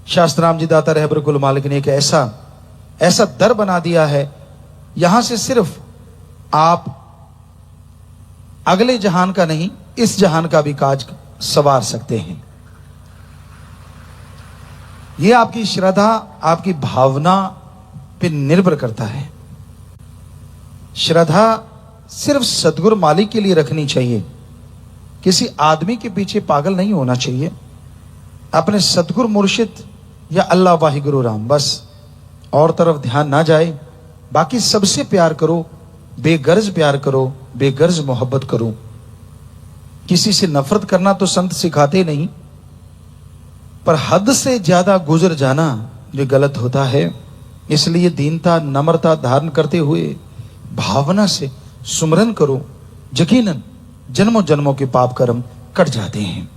शास्त्राम जी दाता रहबर कुल मालिक ने एक ऐसा दर बना दिया है, यहां से सिर्फ आप अगले जहान का नहीं, इस जहान का भी काज सवार सकते हैं। यह आपकी श्रद्धा, आपकी भावना पे निर्भर करता है। श्रद्धा सिर्फ सदगुरु मालिक के लिए रखनी चाहिए, किसी आदमी के पीछे पागल नहीं होना चाहिए। अपने सदगुरु मुर्शिद या अल्लाह वाहिगुरु राम, बस और तरफ ध्यान ना जाए। बाकी सबसे प्यार करो, बेगर्ज प्यार करो, बेगर्ज मोहब्बत करो। किसी से नफरत करना तो संत सिखाते नहीं, पर हद से ज्यादा गुजर जाना जो गलत होता है। इसलिए दीनता, नम्रता धारण करते हुए भावना से सुमरन करो, यकीनन जन्मों जन्मों के पाप कर्म कट जाते हैं।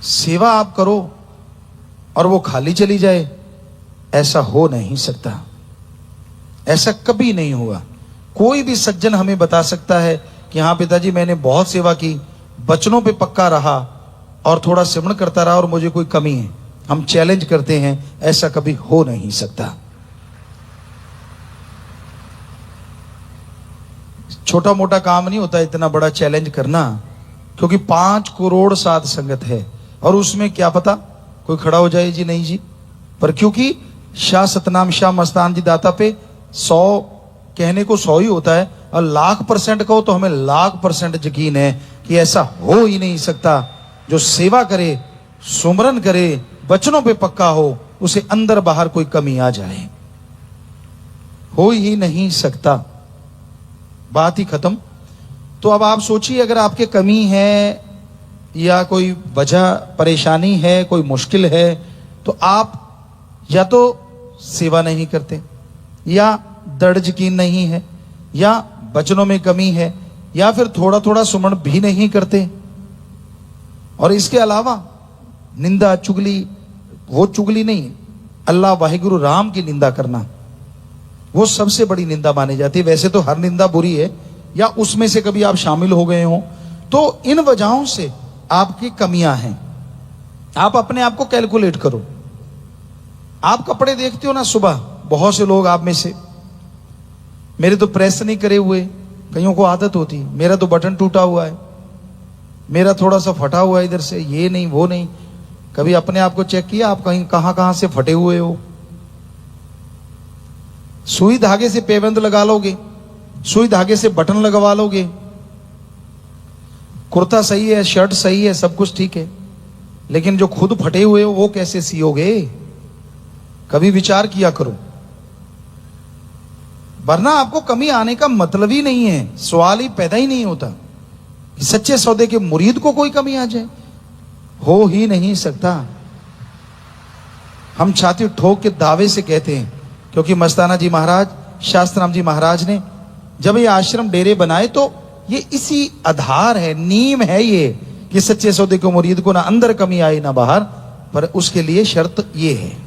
सेवा आप करो और वो खाली चली जाए, ऐसा हो नहीं सकता, ऐसा कभी नहीं हुआ। कोई भी सज्जन हमें बता सकता है कि हाँ पिताजी मैंने बहुत सेवा की, बचनों पे पक्का रहा और थोड़ा सिमरण करता रहा और मुझे कोई कमी है। हम चैलेंज करते हैं, ऐसा कभी हो नहीं सकता। छोटा मोटा काम नहीं होता इतना बड़ा चैलेंज करना, क्योंकि 5 करोड़ साध संगत है और उसमें क्या पता कोई खड़ा हो जाए जी नहीं जी। पर क्योंकि शाह सतनाम शाह मस्तान जी दाता पे 100 कहने को 100 ही होता है, और 1,00,000% कहो तो हमें 1,00,000% यकीन है कि ऐसा हो ही नहीं सकता। जो सेवा करे, सुमरन करे, बचनों पे पक्का हो, उसे अंदर बाहर कोई कमी आ जाए, हो ही नहीं सकता। बात ही खत्म। तो अब आप सोचिए, अगर आपके कमी है या कोई वजह परेशानी है, कोई मुश्किल है, तो आप या तो सेवा नहीं करते, या दृढ़ यकीन नहीं है, या बचनों में कमी है, या फिर थोड़ा थोड़ा सुमरण भी नहीं करते। और इसके अलावा निंदा चुगली, वो चुगली नहीं, अल्लाह वाहिगुरु राम की निंदा करना, वो सबसे बड़ी निंदा मानी जाती है। वैसे तो हर निंदा बुरी है, या उसमें से कभी आप शामिल हो गए हो, तो इन वजहों से आपकी कमियां हैं। आप अपने आप को कैलकुलेट करो। आप कपड़े देखते हो ना सुबह, बहुत से लोग आप में से, मेरे तो प्रेस नहीं करे हुए, कईयों को आदत होती, मेरा तो बटन टूटा हुआ है, मेरा थोड़ा सा फटा हुआ है इधर से, ये नहीं वो नहीं। कभी अपने आप को चेक किया आप कहीं कहां से फटे हुए हो? सुई धागे से पेबंद लगा लोगे, सुई धागे से बटन लगवा लोगे, कुर्ता सही है, शर्ट सही है, सब कुछ ठीक है, लेकिन जो खुद फटे हुए हो वो कैसे सियोगे? कभी विचार किया करो, वरना आपको कमी आने का मतलब ही नहीं है, सवाल ही पैदा ही नहीं होता कि सच्चे सौदे के मुरीद को कोई कमी आ जाए। हो ही नहीं सकता। हम छाती ठोक के दावे से कहते हैं, क्योंकि मस्ताना जी महाराज, शास्त्राम जी महाराज ने जब ये आश्रम डेरे बनाए तो ये इसी आधार है, नीम है ये, कि सच्चे सौदे के मुरीद को ना अंदर कमी आए ना बाहर, पर उसके लिए शर्त ये है।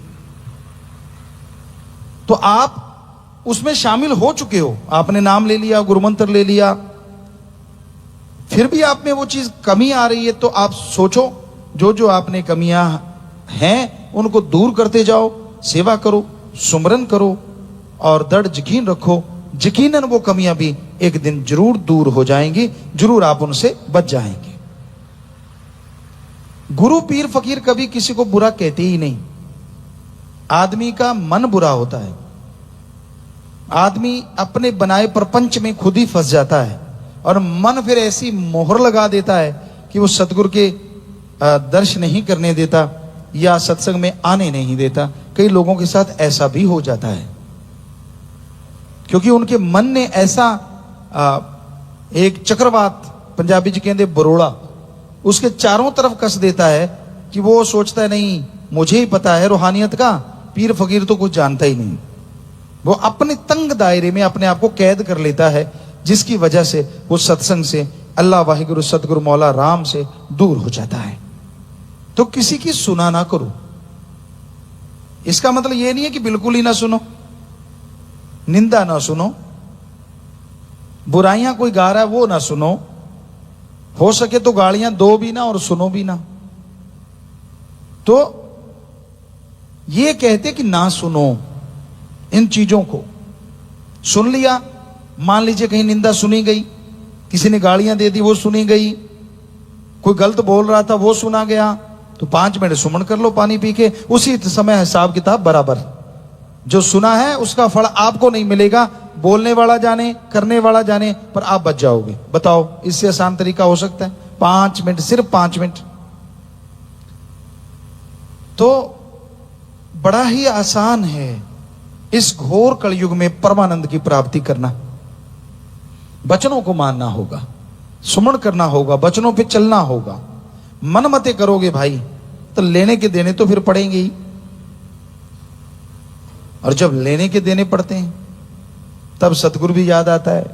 तो आप उसमें शामिल हो चुके हो, आपने नाम ले लिया, गुरुमंत्र ले लिया, फिर भी आप में वो चीज कमी आ रही है, तो आप सोचो जो जो आपने कमियां हैं उनको दूर करते जाओ, सेवा करो, सुमरन करो और दृढ़ यकीन रखो, यकीनन वो कमियां भी एक दिन जरूर दूर हो जाएंगी, जरूर आप उनसे बच जाएंगे। गुरु पीर फकीर कभी किसी को बुरा कहते ही नहीं। आदमी का मन बुरा होता है, आदमी अपने बनाए प्रपंच में खुद ही फंस जाता है, और मन फिर ऐसी मोहर लगा देता है कि वो सतगुरु के दर्श नहीं करने देता या सत्संग में आने नहीं देता। कई लोगों के साथ ऐसा भी हो जाता है, क्योंकि उनके मन ने ऐसा एक चक्रवात, पंजाबी जी कहते बरोड़ा, उसके चारों तरफ कस देता है कि वो सोचता है नहीं मुझे ही पता है रूहानियत का, पीर फकीर तो कुछ जानता ही नहीं। वो अपने तंग दायरे में अपने आप को कैद कर लेता है, जिसकी वजह से वो सत्संग से, अल्लाह वाहिगुरु सतगुरु मौला राम से दूर हो जाता है। तो किसी की सुना ना करो। इसका मतलब ये नहीं है कि बिल्कुल ही ना सुनो, निंदा ना सुनो, बुराइयां कोई गा रहा है वो ना सुनो, हो सके तो गालियां दो भी ना और सुनो भी ना। तो ये कहते कि ना सुनो इन चीजों को। सुन लिया, मान लीजिए कहीं निंदा सुनी गई, किसी ने गालियां दे दी वो सुनी गई, कोई गलत बोल रहा था वो सुना गया, तो 5 मिनट सुमन कर लो पानी पी के, उसी समय हिसाब किताब बराबर। जो सुना है उसका फल आपको नहीं मिलेगा, बोलने वाला जाने करने वाला जाने, पर आप बच जाओगे। बताओ इससे आसान तरीका हो सकता है? 5 मिनट, सिर्फ 5 मिनट। तो बड़ा ही आसान है इस घोर कलयुग में परमानंद की प्राप्ति करना। वचनों को मानना होगा, सुमन करना होगा, वचनों पे चलना होगा। मन मते करोगे भाई तो लेने के देने तो फिर पड़ेंगे ही, और जब लेने के देने पड़ते हैं तब सतगुरु भी याद आता है,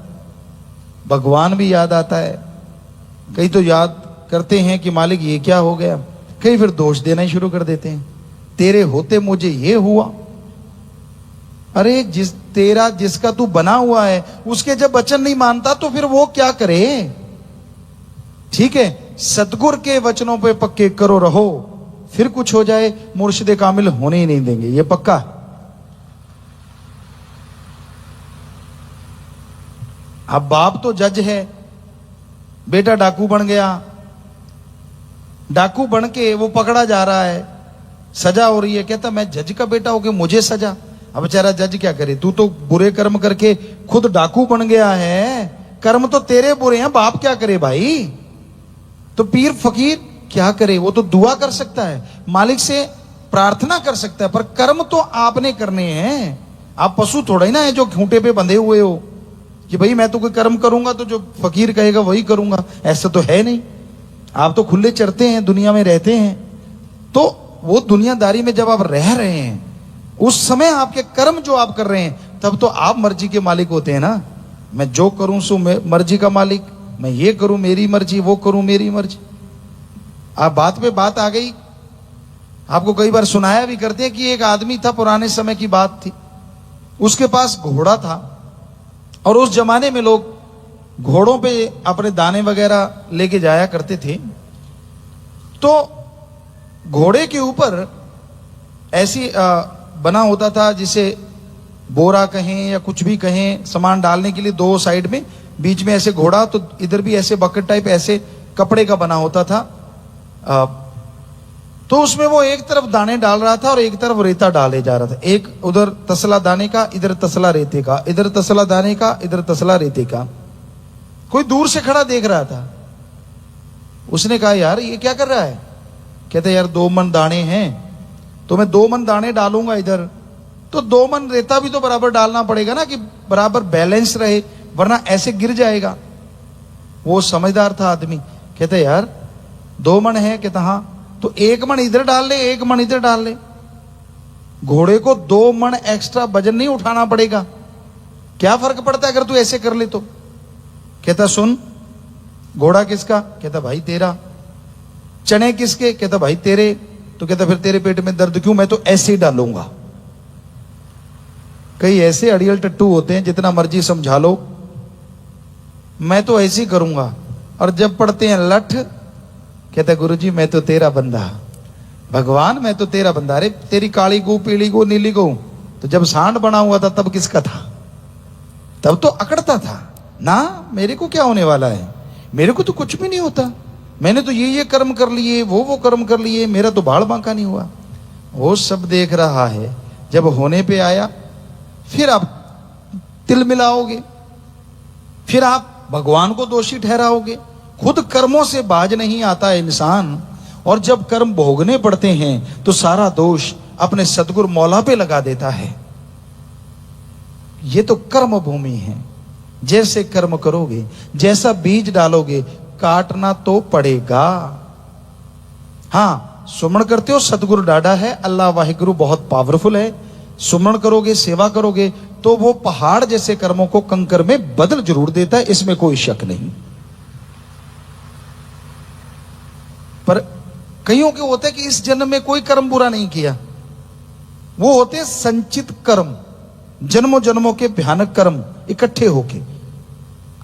भगवान भी याद आता है। कई तो याद करते हैं कि मालिक ये क्या हो गया, कई फिर दोष देना ही शुरू कर देते हैं, तेरे होते मुझे ये हुआ। अरे जिसका तू बना हुआ है उसके जब वचन नहीं मानता तो फिर वो क्या करे? ठीक है, सतगुर के वचनों पे पक्के करो रहो, फिर कुछ हो जाए मुर्शिदे कामिल होने ही नहीं देंगे, ये पक्का। अब बाप तो जज है, बेटा डाकू बन गया, डाकू बन के वो पकड़ा जा रहा है, सजा हो रही है, कहता मैं जज का बेटा हो के मुझे सजा। अब बेचारा जज क्या करे, तू तो बुरे कर्म करके खुद डाकू बन गया है, कर्म तो तेरे बुरे हैं, बाप क्या करे भाई? तो पीर फकीर क्या करे? वो तो दुआ कर सकता है, मालिक से प्रार्थना कर सकता है, पर कर्म तो आपने करने हैं। आप पशु थोड़ा ही ना है जो खूंटे पे बंधे हुए हो कि भाई मैं तो कोई कर्म करूंगा तो जो फकीर कहेगा वही करूंगा, ऐसा तो है नहीं। आप तो खुले चरते हैं, दुनिया में रहते हैं, तो वो दुनियादारी में जब आप रह रहे हैं उस समय आपके कर्म जो आप कर रहे हैं तब तो आप मर्जी के मालिक होते हैं ना। मैं जो करूं सो मर्जी का मालिक, मैं ये करूं मेरी मर्जी, वो करूं मेरी मर्जी। आप बात पे बात आ गई, आपको कई बार सुनाया भी करते हैं कि एक आदमी था, पुराने समय की बात थी, उसके पास घोड़ा था, और उस जमाने में लोग घोड़ों पे अपने दाने वगैरह लेके जाया करते थे। तो घोड़े के ऊपर ऐसी बना होता था जिसे बोरा कहें या कुछ भी कहें, सामान डालने के लिए, 2 साइड में, बीच में ऐसे घोड़ा, तो इधर भी ऐसे बकेट टाइप ऐसे कपड़े का बना होता था। तो उसमें वो एक तरफ दाने डाल रहा था और एक तरफ रेता डाले जा रहा था। एक उधर तसला दाने का, इधर तसला रेते का, इधर तसला दाने का, इधर तसला रेते का। कोई दूर से खड़ा देख रहा था। उसने कहा यार ये क्या कर रहा है? कहते यार 2 मन दाने हैं, तो मैं 2 मन दाने डालूंगा इधर, तो 2 मन रेता भी तो बराबर डालना पड़ेगा ना, कि बराबर बैलेंस रहे, वरना ऐसे गिर जाएगा। वो समझदार था आदमी, कहते यार 2 मन है? कहता हाँ, तो 1 मन इधर डाल ले, 1 मन इधर डाल ले, घोड़े को 2 मन एक्स्ट्रा वजन नहीं उठाना पड़ेगा, क्या फर्क पड़ता है अगर तू ऐसे कर ले तो? कहता सुन, घोड़ा किसका? कहता भाई तेरा। चने किसके? कहता भाई तेरे। तो कहता फिर तेरे पेट में दर्द क्यों? मैं तो ऐसे ही डालूंगा। कई ऐसे अड़ियल टट्टू होते हैं, जितना मर्जी समझा लो, मैं तो ऐसे ही करूंगा, और जब पढ़ते हैं लठ, कहता गुरुजी मैं तो तेरा बंदा, भगवान मैं तो तेरा बंदा। अरे तेरी काली गऊ, पीली गऊ, नीली गऊ, तो जब सांड बना हुआ था तब किसका था? तब तो अकड़ता था ना, मेरे को क्या होने वाला है, मेरे को तो कुछ भी नहीं होता, मैंने तो ये कर्म कर लिए, वो कर्म कर लिए, मेरा तो बाल बांका नहीं हुआ। वो सब देख रहा है, जब होने पे आया फिर आप तिल मिलाओगे, फिर आप भगवान को दोषी ठहराओगे। खुद कर्मों से बाज नहीं आता है इंसान, और जब कर्म भोगने पड़ते हैं तो सारा दोष अपने सतगुरु मौला पे लगा देता है। ये तो कर्म भूमि है, जैसे कर्म करोगे, जैसा बीज डालोगे, काटना तो पड़ेगा। हाँ, सुमन करते हो, सतगुरु डाढ़ा है, अल्लाह वाहिगुरु बहुत पावरफुल है, सुमन करोगे, सेवा करोगे, तो वो पहाड़ जैसे कर्मों को कंकर में बदल जरूर देता है, इसमें कोई शक नहीं। पर कईयों के होता है कि इस जन्म में कोई कर्म बुरा नहीं किया, वो होते हैं संचित कर्म, जन्मों जन्मों के भयानक कर्म इकट्ठे होके।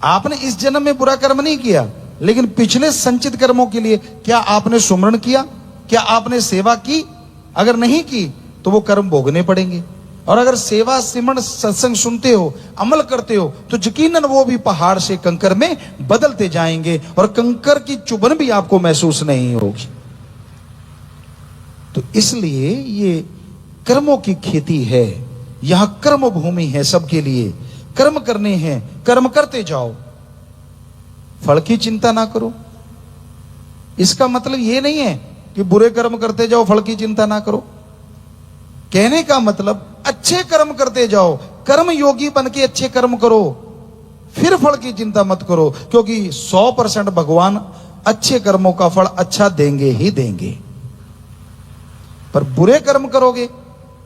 आपने इस जन्म में बुरा कर्म नहीं किया, लेकिन पिछले संचित कर्मों के लिए क्या आपने सुमरण किया? क्या आपने सेवा की? अगर नहीं की तो वो कर्म भोगने पड़ेंगे। और अगर सेवा सिमरन सत्संग सुनते हो, अमल करते हो, तो यकीनन वो भी पहाड़ से कंकर में बदलते जाएंगे और कंकर की चुभन भी आपको महसूस नहीं होगी। तो इसलिए ये कर्मों की खेती है, यहां कर्म भूमि है, सबके लिए कर्म करने हैं, कर्म करते जाओ, फल की चिंता ना करो। इसका मतलब ये नहीं है कि बुरे कर्म करते जाओ, फल की चिंता ना करो। कहने का मतलब अच्छे कर्म करते जाओ, कर्म योगी बन के अच्छे कर्म करो, फिर फल की चिंता मत करो, क्योंकि 100% भगवान अच्छे कर्मों का फल अच्छा देंगे ही देंगे। पर बुरे कर्म करोगे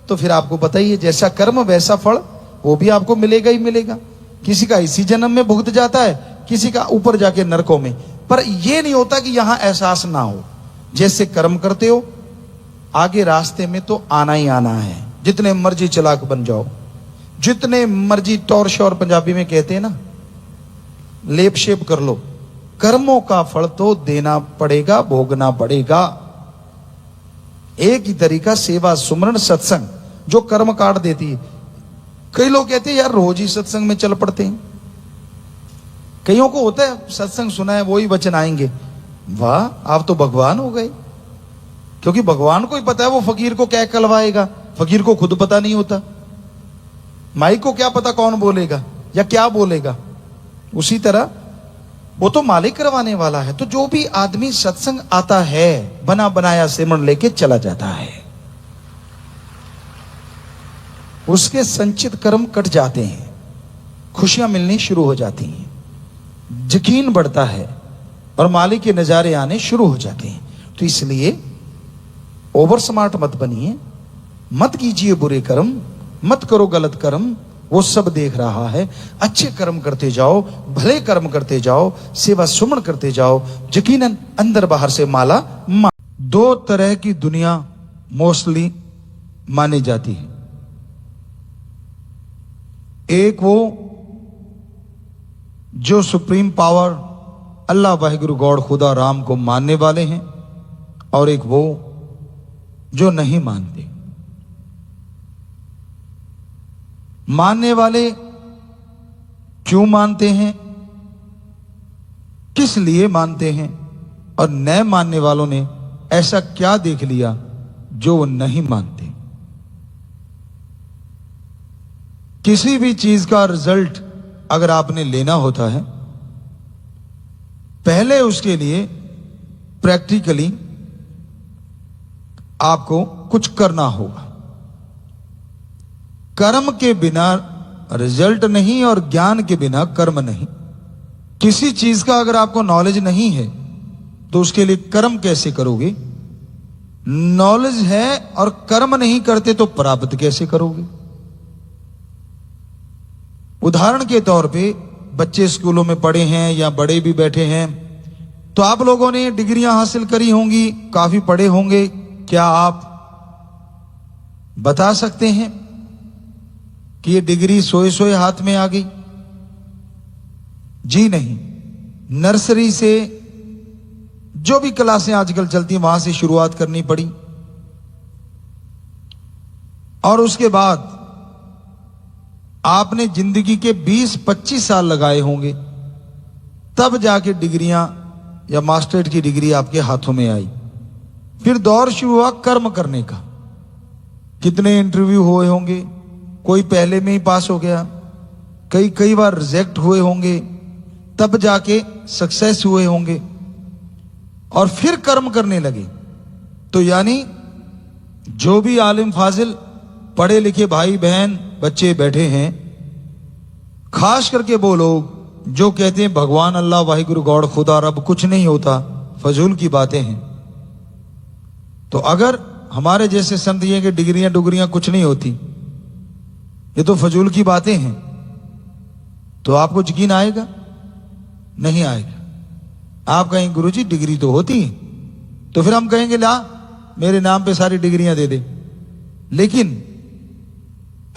तो फिर आपको पता ही है, जैसा कर्म वैसा फल वो भी आपको मिलेगा ही मिलेगा। किसी का इसी जन्म में भुगत जाता है, किसी का ऊपर जाके नरकों में। पर यह नहीं होता कि यहां एहसास ना हो। जैसे कर्म करते हो, आगे रास्ते में तो आना ही आना है। जितने मर्जी चालाक बन जाओ, जितने मर्जी टौर शौर पंजाबी में कहते हैं ना, लेप शेप कर लो, कर्मों का फल तो देना पड़ेगा, भोगना पड़ेगा। एक ही तरीका सेवा सुमरन सत्संग जो कर्म काट देती है। कई लोग कहते हैं यार रोज ही सत्संग में चल पड़ते हैं। कईयों को होता है सत्संग सुना है वही वचन आएंगे, वाह आप तो भगवान हो गए। क्योंकि भगवान को ही पता है वो फकीर को क्या कहलवाएगा, फकीर को खुद पता नहीं होता। माई को क्या पता कौन बोलेगा या क्या बोलेगा। उसी तरह वो तो मालिक करवाने वाला है। तो जो भी आदमी सत्संग आता है, बना बनाया सिमरन लेके चला जाता है, उसके संचित कर्म कट जाते हैं, खुशियां मिलनी शुरू हो जाती हैं, यकीन बढ़ता है और मालिक के नजारे आने शुरू हो जाते हैं। तो इसलिए ओवर स्मार्ट मत बनिए, मत कीजिए बुरे कर्म, मत करो गलत कर्म, वो सब देख रहा है। अच्छे कर्म करते जाओ, भले कर्म करते जाओ, सेवा सुमन करते जाओ, यकीनन अंदर बाहर से माला दो तरह की दुनिया मोस्टली मानी जाती है। एक वो जो सुप्रीम पावर अल्लाह वाहिगुरु गॉड खुदा राम को मानने वाले हैं, और एक वो जो नहीं मानते। मानने वाले क्यों मानते हैं, किस लिए मानते हैं, और न मानने वालों ने ऐसा क्या देख लिया जो वो नहीं मानते। किसी भी चीज का रिजल्ट अगर आपने लेना होता है, पहले उसके लिए प्रैक्टिकली आपको कुछ करना होगा। कर्म के बिना रिजल्ट नहीं और ज्ञान के बिना कर्म नहीं। किसी चीज का अगर आपको नॉलेज नहीं है तो उसके लिए कर्म कैसे करोगे? नॉलेज है और कर्म नहीं करते तो प्राप्त कैसे करोगे? उदाहरण के तौर पे बच्चे स्कूलों में पढ़े हैं या बड़े भी बैठे हैं, तो आप लोगों ने डिग्रियां हासिल करी होंगी, काफी पढ़े होंगे। क्या आप बता सकते हैं कि ये डिग्री सोए सोए हाथ में आ गई? जी नहीं। नर्सरी से जो भी क्लासें आजकल चलती वहां से शुरुआत करनी पड़ी, और उसके बाद आपने जिंदगी के 20-25 साल लगाए होंगे, तब जाके डिग्रियां या मास्टरेट की डिग्री आपके हाथों में आई। फिर दौर शुरू हुआ कर्म करने का। कितने इंटरव्यू हुए होंगे, कोई पहले में ही पास हो गया, कई बार रिजेक्ट हुए होंगे, तब जाके सक्सेस हुए होंगे, और फिर कर्म करने लगे। तो यानी जो भी आलिम फाजिल पढ़े लिखे भाई बहन बच्चे बैठे हैं, खास करके वो लोग जो कहते हैं भगवान अल्लाह वाहिगुरु गॉड खुदा रब कुछ नहीं होता, फजूल की बातें हैं। तो अगर हमारे जैसे संत ये कि डिग्रियां डुगरियां कुछ नहीं होती, ये तो फजूल की बातें हैं, तो आपको यकीन आएगा? नहीं आएगा। आप कहेंगे गुरुजी डिग्री तो होती है, तो फिर हम कहेंगे ला मेरे नाम पे सारी डिग्रियां दे दे। लेकिन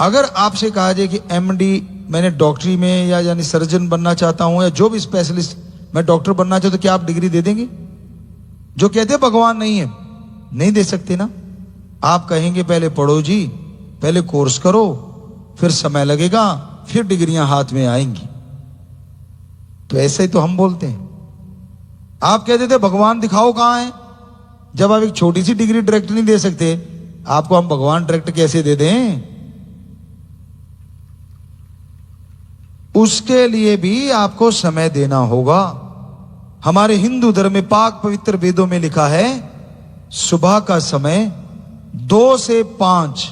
अगर आपसे कहा जाए कि एमडी मैंने डॉक्टरी में या यानी सर्जन बनना चाहता हूं, या जो भी स्पेशलिस्ट मैं डॉक्टर बनना चाहता हूं, तो क्या आप डिग्री दे देंगे? जो कहते हैं भगवान नहीं है, नहीं दे सकते ना। आप कहेंगे पहले पढ़ो जी, पहले कोर्स करो, फिर समय लगेगा, फिर डिग्रियां हाथ में आएंगी। तो ऐसे ही तो हम बोलते हैं। आप कहते थे भगवान दिखाओ कहां है, जब आप एक छोटी सी डिग्री डायरेक्ट नहीं दे सकते, आपको हम भगवान डायरेक्ट कैसे दे दें? उसके लिए भी आपको समय देना होगा। हमारे हिंदू धर्म में पाक पवित्र वेदों में लिखा है, सुबह का समय 2 से 5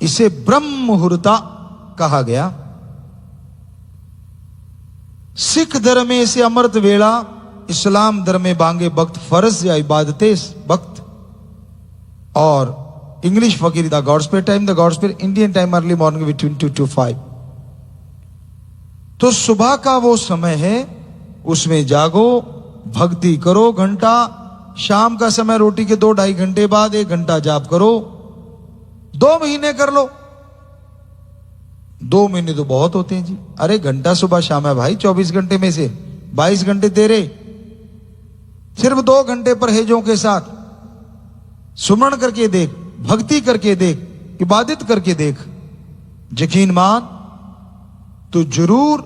इसे ब्रह्म मुहूर्ता कहा गया। सिख धर्म में इसे अमृत वेला, इस्लाम धर्म में बांगे वक्त फर्ज या इबादते वक्त, और इंग्लिश फकीर द गॉड्स पे टाइम, द गॉड्स पे Indian time early morning between 2 to 5। तो सुबह का वो समय है, उसमें जागो, भक्ति करो घंटा। शाम का समय रोटी के 2-2.5 घंटे बाद 1 घंटा जाप करो। 2 महीने कर लो। 2 महीने तो बहुत होते हैं जी। अरे घंटा सुबह शाम है भाई, 24 घंटे में से 22 घंटे तेरे। सिर्फ 2 घंटे परहेजों के साथ सुमरण करके देख, भक्ति करके देख, इबादत करके देख, यकीन मान तो जरूर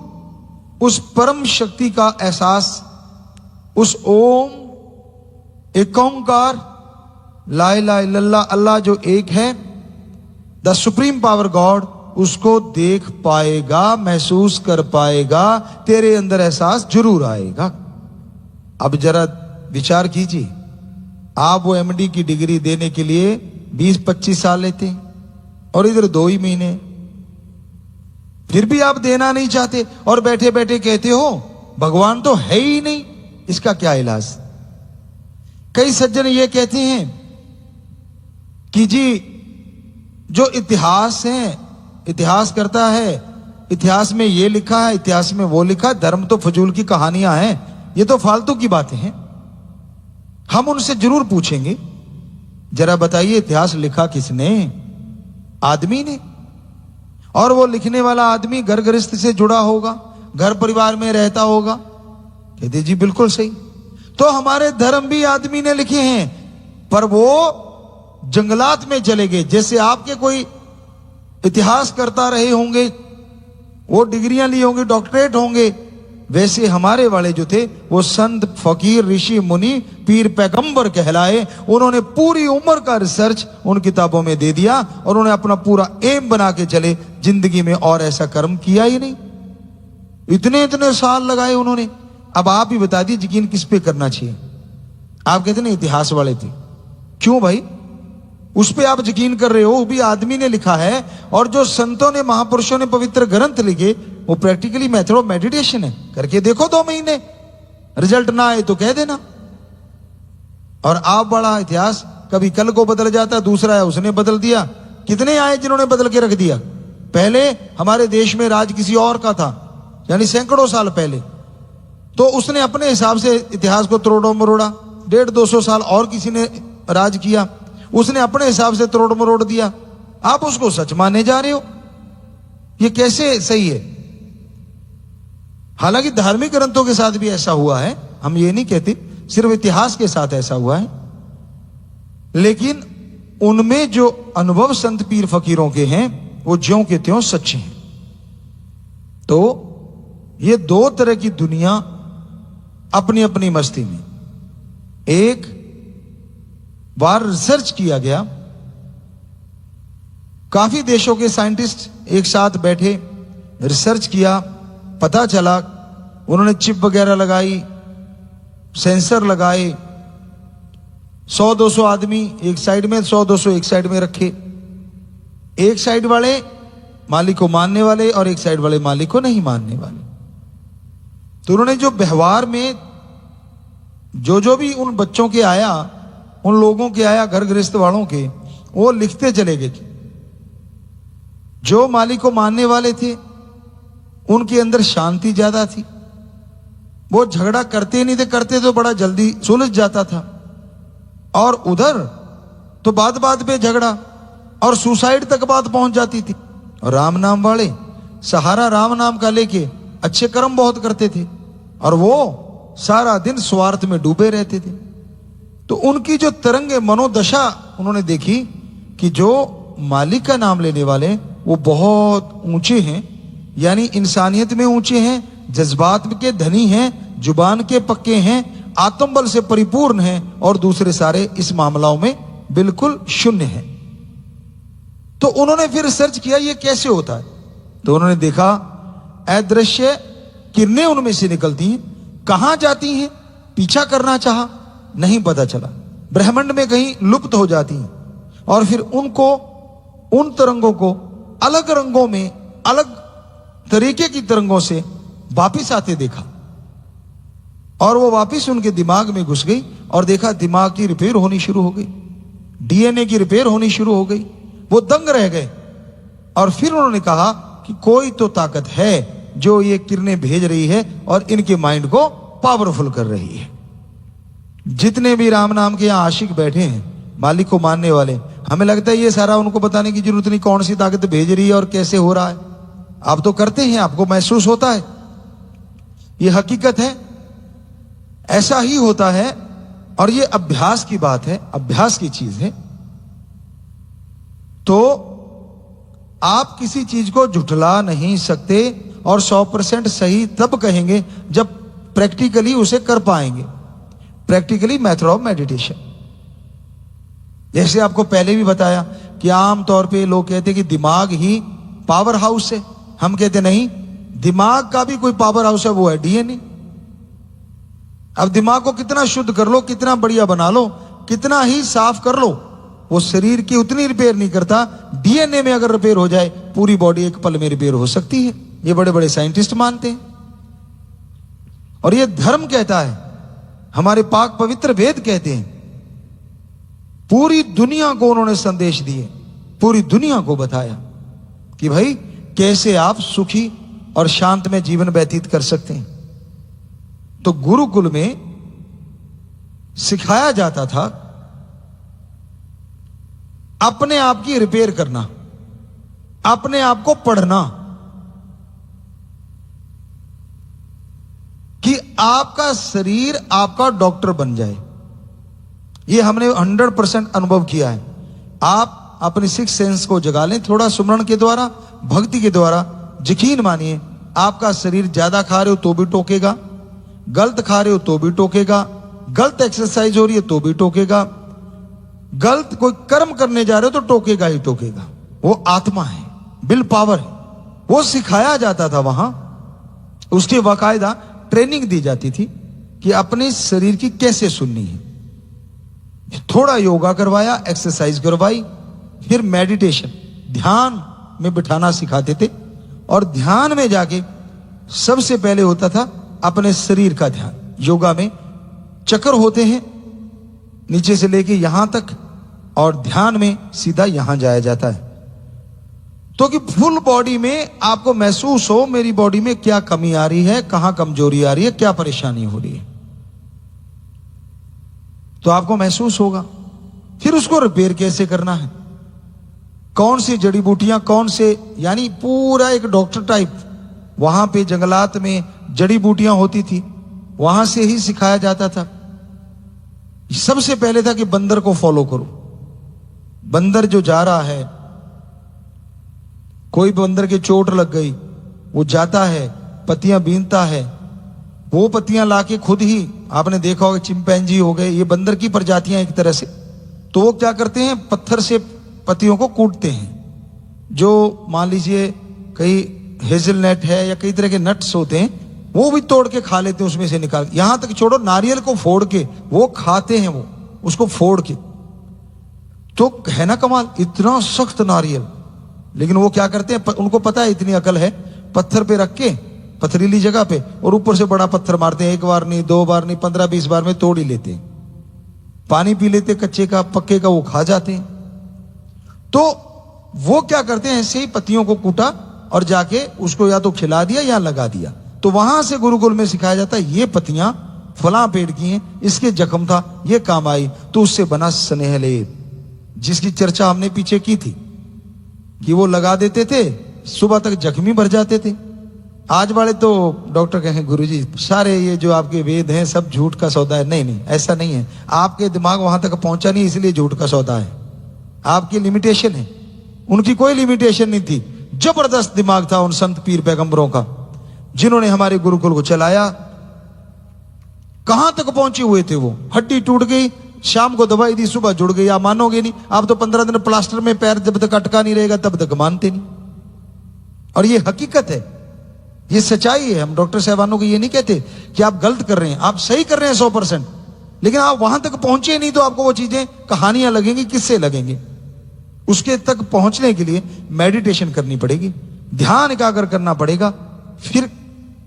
उस परम शक्ति का एहसास, उस ओम एक ओंकार ला इलाहा इल्लल्लाह, अल्लाह जो एक है, द सुप्रीम पावर गॉड, उसको देख पाएगा, महसूस कर पाएगा, तेरे अंदर एहसास जरूर आएगा। अब जरा विचार कीजिए, आप वो एमडी की डिग्री देने के लिए 20-25 साल लेते हैं और इधर 2 ही महीने, फिर भी आप देना नहीं चाहते और बैठे बैठे कहते हो भगवान तो है ही नहीं, इसका क्या इलाज? कई सज्जन ये कहते हैं कि जी जो इतिहास है, इतिहास करता है, इतिहास में ये लिखा है, इतिहास में वो लिखा है, धर्म तो फजूल की कहानियां हैं, ये तो फालतू की बातें हैं। हम उनसे जरूर पूछेंगे, जरा बताइए इतिहास लिखा किसने? आदमी ने। और वो लिखने वाला आदमी घर गृहस्थ से जुड़ा होगा, घर परिवार में रहता होगा। कहते जी बिल्कुल सही। तो हमारे धर्म भी आदमी ने लिखे हैं, पर वो जंगलात में चले गए। जैसे आपके कोई इतिहास करता रहे होंगे, वो डिग्रियां ली होंगी, डॉक्टरेट होंगे, वैसे हमारे वाले जो थे वो संत, फकीर, ऋषि, मुनि, पीर, पैगंबर कहलाए। उन्होंने पूरी उम्र का रिसर्च उन किताबों में दे दिया और उन्होंने अपना पूरा एम बना के चले जिंदगी में, और ऐसा कर्म किया ही नहीं। इतने इतने साल लगाए उन्होंने। अब आप ही बता दीजिए यकीन किस पे करना चाहिए? आप कहते ना इतिहास वाले थे, क्यों भाई? उस पे आप यकीन कर रहे हो, वो भी आदमी ने लिखा है। और जो संतों ने, महापुरुषों ने पवित्र ग्रंथ लिखे, वो प्रैक्टिकली मेथड ऑफ मेडिटेशन है। करके देखो 2 महीने, रिजल्ट ना आए तो कह देना। और आप बड़ा इतिहास कभी कल को बदल जाता, दूसरा है उसने बदल दिया। कितने आए जिन्होंने बदल के रख दिया? पहले हमारे देश में राज किसी और का था, यानी सैकड़ों साल पहले, तो उसने अपने हिसाब से इतिहास को तोड़ो मरोड़ा। 150-200 साल और किसी ने राज किया, उसने अपने हिसाब से तोड़ मरोड़ दिया। आप उसको सच माने जा रहे हो, ये कैसे सही है? हालांकि धार्मिक ग्रंथों के साथ भी ऐसा हुआ है, हम ये नहीं कहते सिर्फ इतिहास के साथ ऐसा हुआ है, लेकिन उनमें जो अनुभव संत पीर फकीरों के हैं वो ज्यों के त्यों सच्चे हैं। तो ये 2 तरह की दुनिया अपनी अपनी मस्ती में। एक बार रिसर्च किया गया, काफी देशों के साइंटिस्ट एक साथ बैठे, रिसर्च किया, पता चला उन्होंने चिप वगैरह लगाई, सेंसर लगाए, 100-200 आदमी एक साइड में, 100-200 एक साइड में रखे। एक साइड वाले मालिक को मानने वाले और एक साइड वाले मालिक को नहीं मानने वाले। तो उन्होंने जो व्यवहार में जो भी उन बच्चों के आया, उन लोगों के आया, घर गृहस्थ वालों के, वो लिखते चले गए। जो मालिक को मानने वाले थे उनके अंदर शांति ज्यादा थी, वो झगड़ा करते नहीं थे, करते तो बड़ा जल्दी सुलझ जाता था। और उधर तो बात पे झगड़ा और सुसाइड तक बात पहुंच जाती थी। और राम नाम वाले सहारा राम नाम का लेके अच्छे कर्म बहुत करते थे और वो सारा दिन स्वार्थ में डूबे रहते थे। तो उनकी जो तरंगे मनोदशा उन्होंने देखी कि जो मालिक का नाम लेने वाले वो बहुत ऊंचे हैं, यानी इंसानियत में ऊंचे हैं, जज्बात के धनी हैं, जुबान के पक्के हैं, आत्मबल से परिपूर्ण हैं, और दूसरे सारे इस मामलों में बिल्कुल शून्य हैं। तो उन्होंने फिर सर्च किया ये कैसे होता है। तो उन्होंने देखा अदृश्य किरणें उनमें से निकलती हैं, कहां जाती हैं, पीछा करना चाहा, नहीं पता चला, ब्रह्मांड में कहीं लुप्त हो जाती हैं, और फिर उनको, उन तरंगों को अलग रंगों में, अलग तरीके की तरंगों से वापिस आते देखा, और वो वापिस उनके दिमाग में घुस गई, और देखा दिमाग की रिपेयर होनी शुरू हो गई, डीएनए की रिपेयर होनी शुरू हो गई। वो दंग रह गए, और फिर उन्होंने कहा कि कोई तो ताकत है जो ये किरणें भेज रही है और इनके माइंड को पावरफुल कर रही है। जितने भी राम नाम के यहाँ आशिक बैठे हैं, मालिक को मानने वाले, हमें लगता है ये सारा उनको बताने की जरूरत नहीं कौन सी ताकत भेज रही है और कैसे हो रहा है। आप तो करते हैं, आपको महसूस होता है, ये हकीकत है, ऐसा ही होता है। और ये अभ्यास की बात है, अभ्यास की चीज है। तो आप किसी चीज को झुठला नहीं सकते, और 100% सही तब कहेंगे जब प्रैक्टिकली उसे कर पाएंगे। प्रैक्टिकली मेथड ऑफ मेडिटेशन, जैसे आपको पहले भी बताया कि आमतौर पे लोग कहते हैं कि दिमाग ही पावर हाउस है। हम कहते नहीं, दिमाग का भी कोई पावर हाउस है, वो है डीएनए। अब दिमाग को कितना शुद्ध कर लो, कितना बढ़िया बना लो, कितना ही साफ कर लो, वो शरीर की उतनी रिपेयर नहीं करता। डीएनए में अगर रिपेयर हो जाए, पूरी बॉडी एक पल में रिपेयर हो सकती है। ये बड़े बड़े साइंटिस्ट मानते हैं, और ये धर्म कहता है, हमारे पाक पवित्र वेद कहते हैं। पूरी दुनिया को उन्होंने संदेश दिए, पूरी दुनिया को बताया कि भाई कैसे आप सुखी और शांत में जीवन व्यतीत कर सकते हैं। तो गुरुकुल में सिखाया जाता था अपने आप की रिपेयर करना, अपने आप को पढ़ना, कि आपका शरीर आपका डॉक्टर बन जाए। ये हमने 100% अनुभव किया है। आप अपनी 6 सेंस को जगा लें, थोड़ा सुमरण के द्वारा, भक्ति के द्वारा। यकीन मानिए, आपका शरीर ज्यादा खा रहे हो तो भी टोकेगा, गलत खा रहे हो तो भी टोकेगा, गलत एक्सरसाइज हो रही है तो भी टोकेगा, गलत कोई कर्म करने जा रहे हो तो टोकेगा ही टोकेगा। वो आत्मा है, विल पावर है। वो सिखाया जाता था वहां, उसकी बाकायदा ट्रेनिंग दी जाती थी कि अपने शरीर की कैसे सुननी है। थोड़ा योगा करवाया, एक्सरसाइज करवाई, फिर मेडिटेशन, ध्यान में बिठाना सिखाते थे। और ध्यान में जाके सबसे पहले होता था अपने शरीर का ध्यान। योगा में चक्र होते हैं नीचे से लेके यहां तक, और ध्यान में सीधा यहां जाया जाता है। तो कि फुल बॉडी में आपको महसूस हो मेरी बॉडी में क्या कमी आ रही है, कहां कमजोरी आ रही है, क्या परेशानी हो रही है, तो आपको महसूस होगा। फिर उसको रिपेयर कैसे करना है, कौन सी जड़ी बूटियां, कौन से, यानी पूरा एक डॉक्टर टाइप। वहां पे जंगलात में जड़ी बूटियां होती थी, वहां से ही सिखाया जाता था। सबसे पहले था कि बंदर को फॉलो करो। बंदर जो जा रहा है, कोई बंदर के चोट लग गई, वो जाता है, पत्तियां बीनता है, वो पत्तियां लाके खुद ही, आपने देखा होगा चिंपैंजी हो गए, ये बंदर की प्रजातियां एक तरह से, तो वो क्या करते हैं, पत्थर से पत्तियों को कूटते हैं। जो मान लीजिए कई हेजलनट है या कई तरह के नट्स होते हैं, वो भी तोड़ के खा लेते हैं, उसमें से निकाल, यहां तक छोड़ो नारियल को फोड़ के वो खाते हैं, वो उसको फोड़ के। तो है ना कमाल, इतना सख्त नारियल, लेकिन वो क्या करते हैं, उनको पता है, इतनी अकल है, पत्थर पे रख के, पथरीली जगह पे, और ऊपर से बड़ा पत्थर मारते हैं। 1 बार नहीं, 2 बार नहीं, 15-20 बार में तोड़ ही लेते हैं। पानी पी लेते कच्चे का, पक्के का वो खा जाते हैं। तो वो क्या करते हैं, ऐसे ही पत्तियों को कूटा और जाके उसको या तो खिला दिया या लगा दिया। तो वहां से गुरुकुल में सिखाया जाता है, ये पत्तियां फलां पेड़ की हैं, इसके जख्म था, ये काम आई, तो उससे बना स्नेह लेप, जिसकी चर्चा हमने पीछे की थी कि वो लगा देते थे, सुबह तक जख्मी भर जाते थे। आज वाले तो डॉक्टर कहें गुरुजी सारे ये जो आपके वेद हैं सब झूठ का सौदा है। नहीं नहीं, ऐसा नहीं है। आपके दिमाग वहां तक पहुंचा नहीं इसलिए झूठ का सौदा है। आपकी लिमिटेशन है, उनकी कोई लिमिटेशन नहीं थी। जबरदस्त दिमाग था उन संत पीर पैगंबरों का, जिन्होंने हमारे गुरुकुल को चलाया। कहां तक पहुंचे हुए थे वो? हड्डी टूट गई, शाम को दवाई दी, सुबह जुड़ गई। आप मानोगे नहीं, आप तो 15 दिन प्लास्टर में पैर जब तक अटका नहीं रहेगा तब तक मानते नहीं। और ये हकीकत है, ये सच्चाई है। हम डॉक्टर साहबानों को ये नहीं कहते कि आप गलत कर रहे हैं, आप सही कर रहे हैं 100%, लेकिन आप वहां तक पहुंचे नहीं तो आपको वो चीजें कहानियां लगेंगी, किससे लगेंगी। उसके तक पहुंचने के लिए मेडिटेशन करनी पड़ेगी, ध्यान एकाग्र करना पड़ेगा। फिर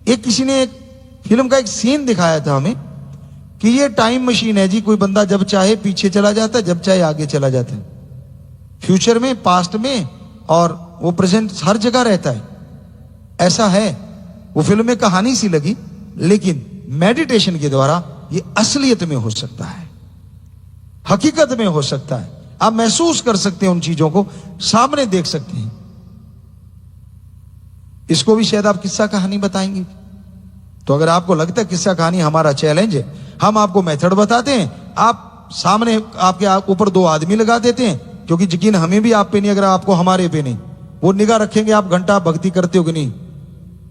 किसी ने एक फिल्म का एक सीन दिखाया था हमें कि ये टाइम मशीन है जी। कोई बंदा जब चाहे पीछे चला जाता है, जब चाहे आगे चला जाता है, फ्यूचर में, पास्ट में, और वो प्रेजेंट हर जगह रहता है। ऐसा है, वो फिल्म में कहानी सी लगी, लेकिन मेडिटेशन के द्वारा ये असलियत में हो सकता है, हकीकत में हो सकता है। आप महसूस कर सकते हैं उन चीजों को, सामने देख सकते हैं। इसको भी शायद आप किस्सा कहानी बताएंगे। तो अगर आपको लगता है किस्सा कहानी हमारा चैलेंज है, हम आपको मेथड बताते हैं, आप सामने आपके ऊपर 2 आदमी लगा देते हैं, क्योंकि यकीन हमें भी आप पे नहीं, अगर आपको हमारे पे नहीं। वो निगाह रखेंगे आप घंटा भक्ति करते हो कि नहीं,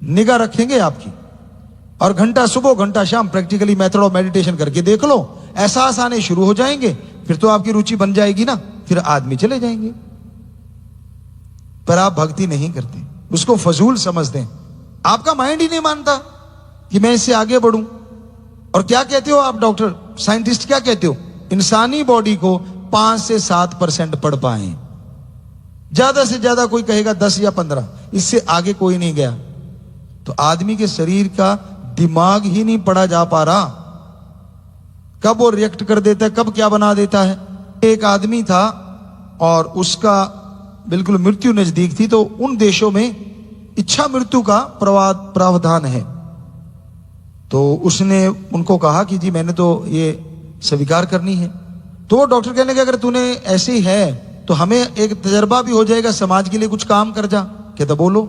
निगाह रखेंगे आपकी। और घंटा सुबह घंटा शाम प्रैक्टिकली मेथड ऑफ मेडिटेशन करके देख लो, एहसास आने शुरू हो जाएंगे। फिर तो आपकी रुचि बन जाएगी ना, फिर आदमी चले जाएंगे। पर आप भक्ति नहीं करते, उसको फजूल समझते हैं। आपका माइंड ही नहीं मानता कि मैं इससे आगे बढ़ूं। और क्या कहते हो आप डॉक्टर, साइंटिस्ट क्या कहते हो? इंसानी बॉडी को 5 से 7% पढ़ पाए, ज्यादा से ज्यादा कोई कहेगा 10 या 15, इससे आगे कोई नहीं गया। तो आदमी के शरीर का दिमाग ही नहीं पढ़ा जा पा रहा, कब वो रिएक्ट कर देता है, कब क्या बना देता है। एक आदमी था और उसका बिल्कुल मृत्यु नजदीक थी, तो उन देशों में इच्छा मृत्यु का प्रावधान है। तो उसने उनको कहा कि जी मैंने तो ये स्वीकार करनी है। तो वो डॉक्टर कहने लगे अगर तूने ऐसे ही है तो हमें एक तजर्बा भी हो जाएगा, समाज के लिए कुछ काम कर जा। कहते बोलो।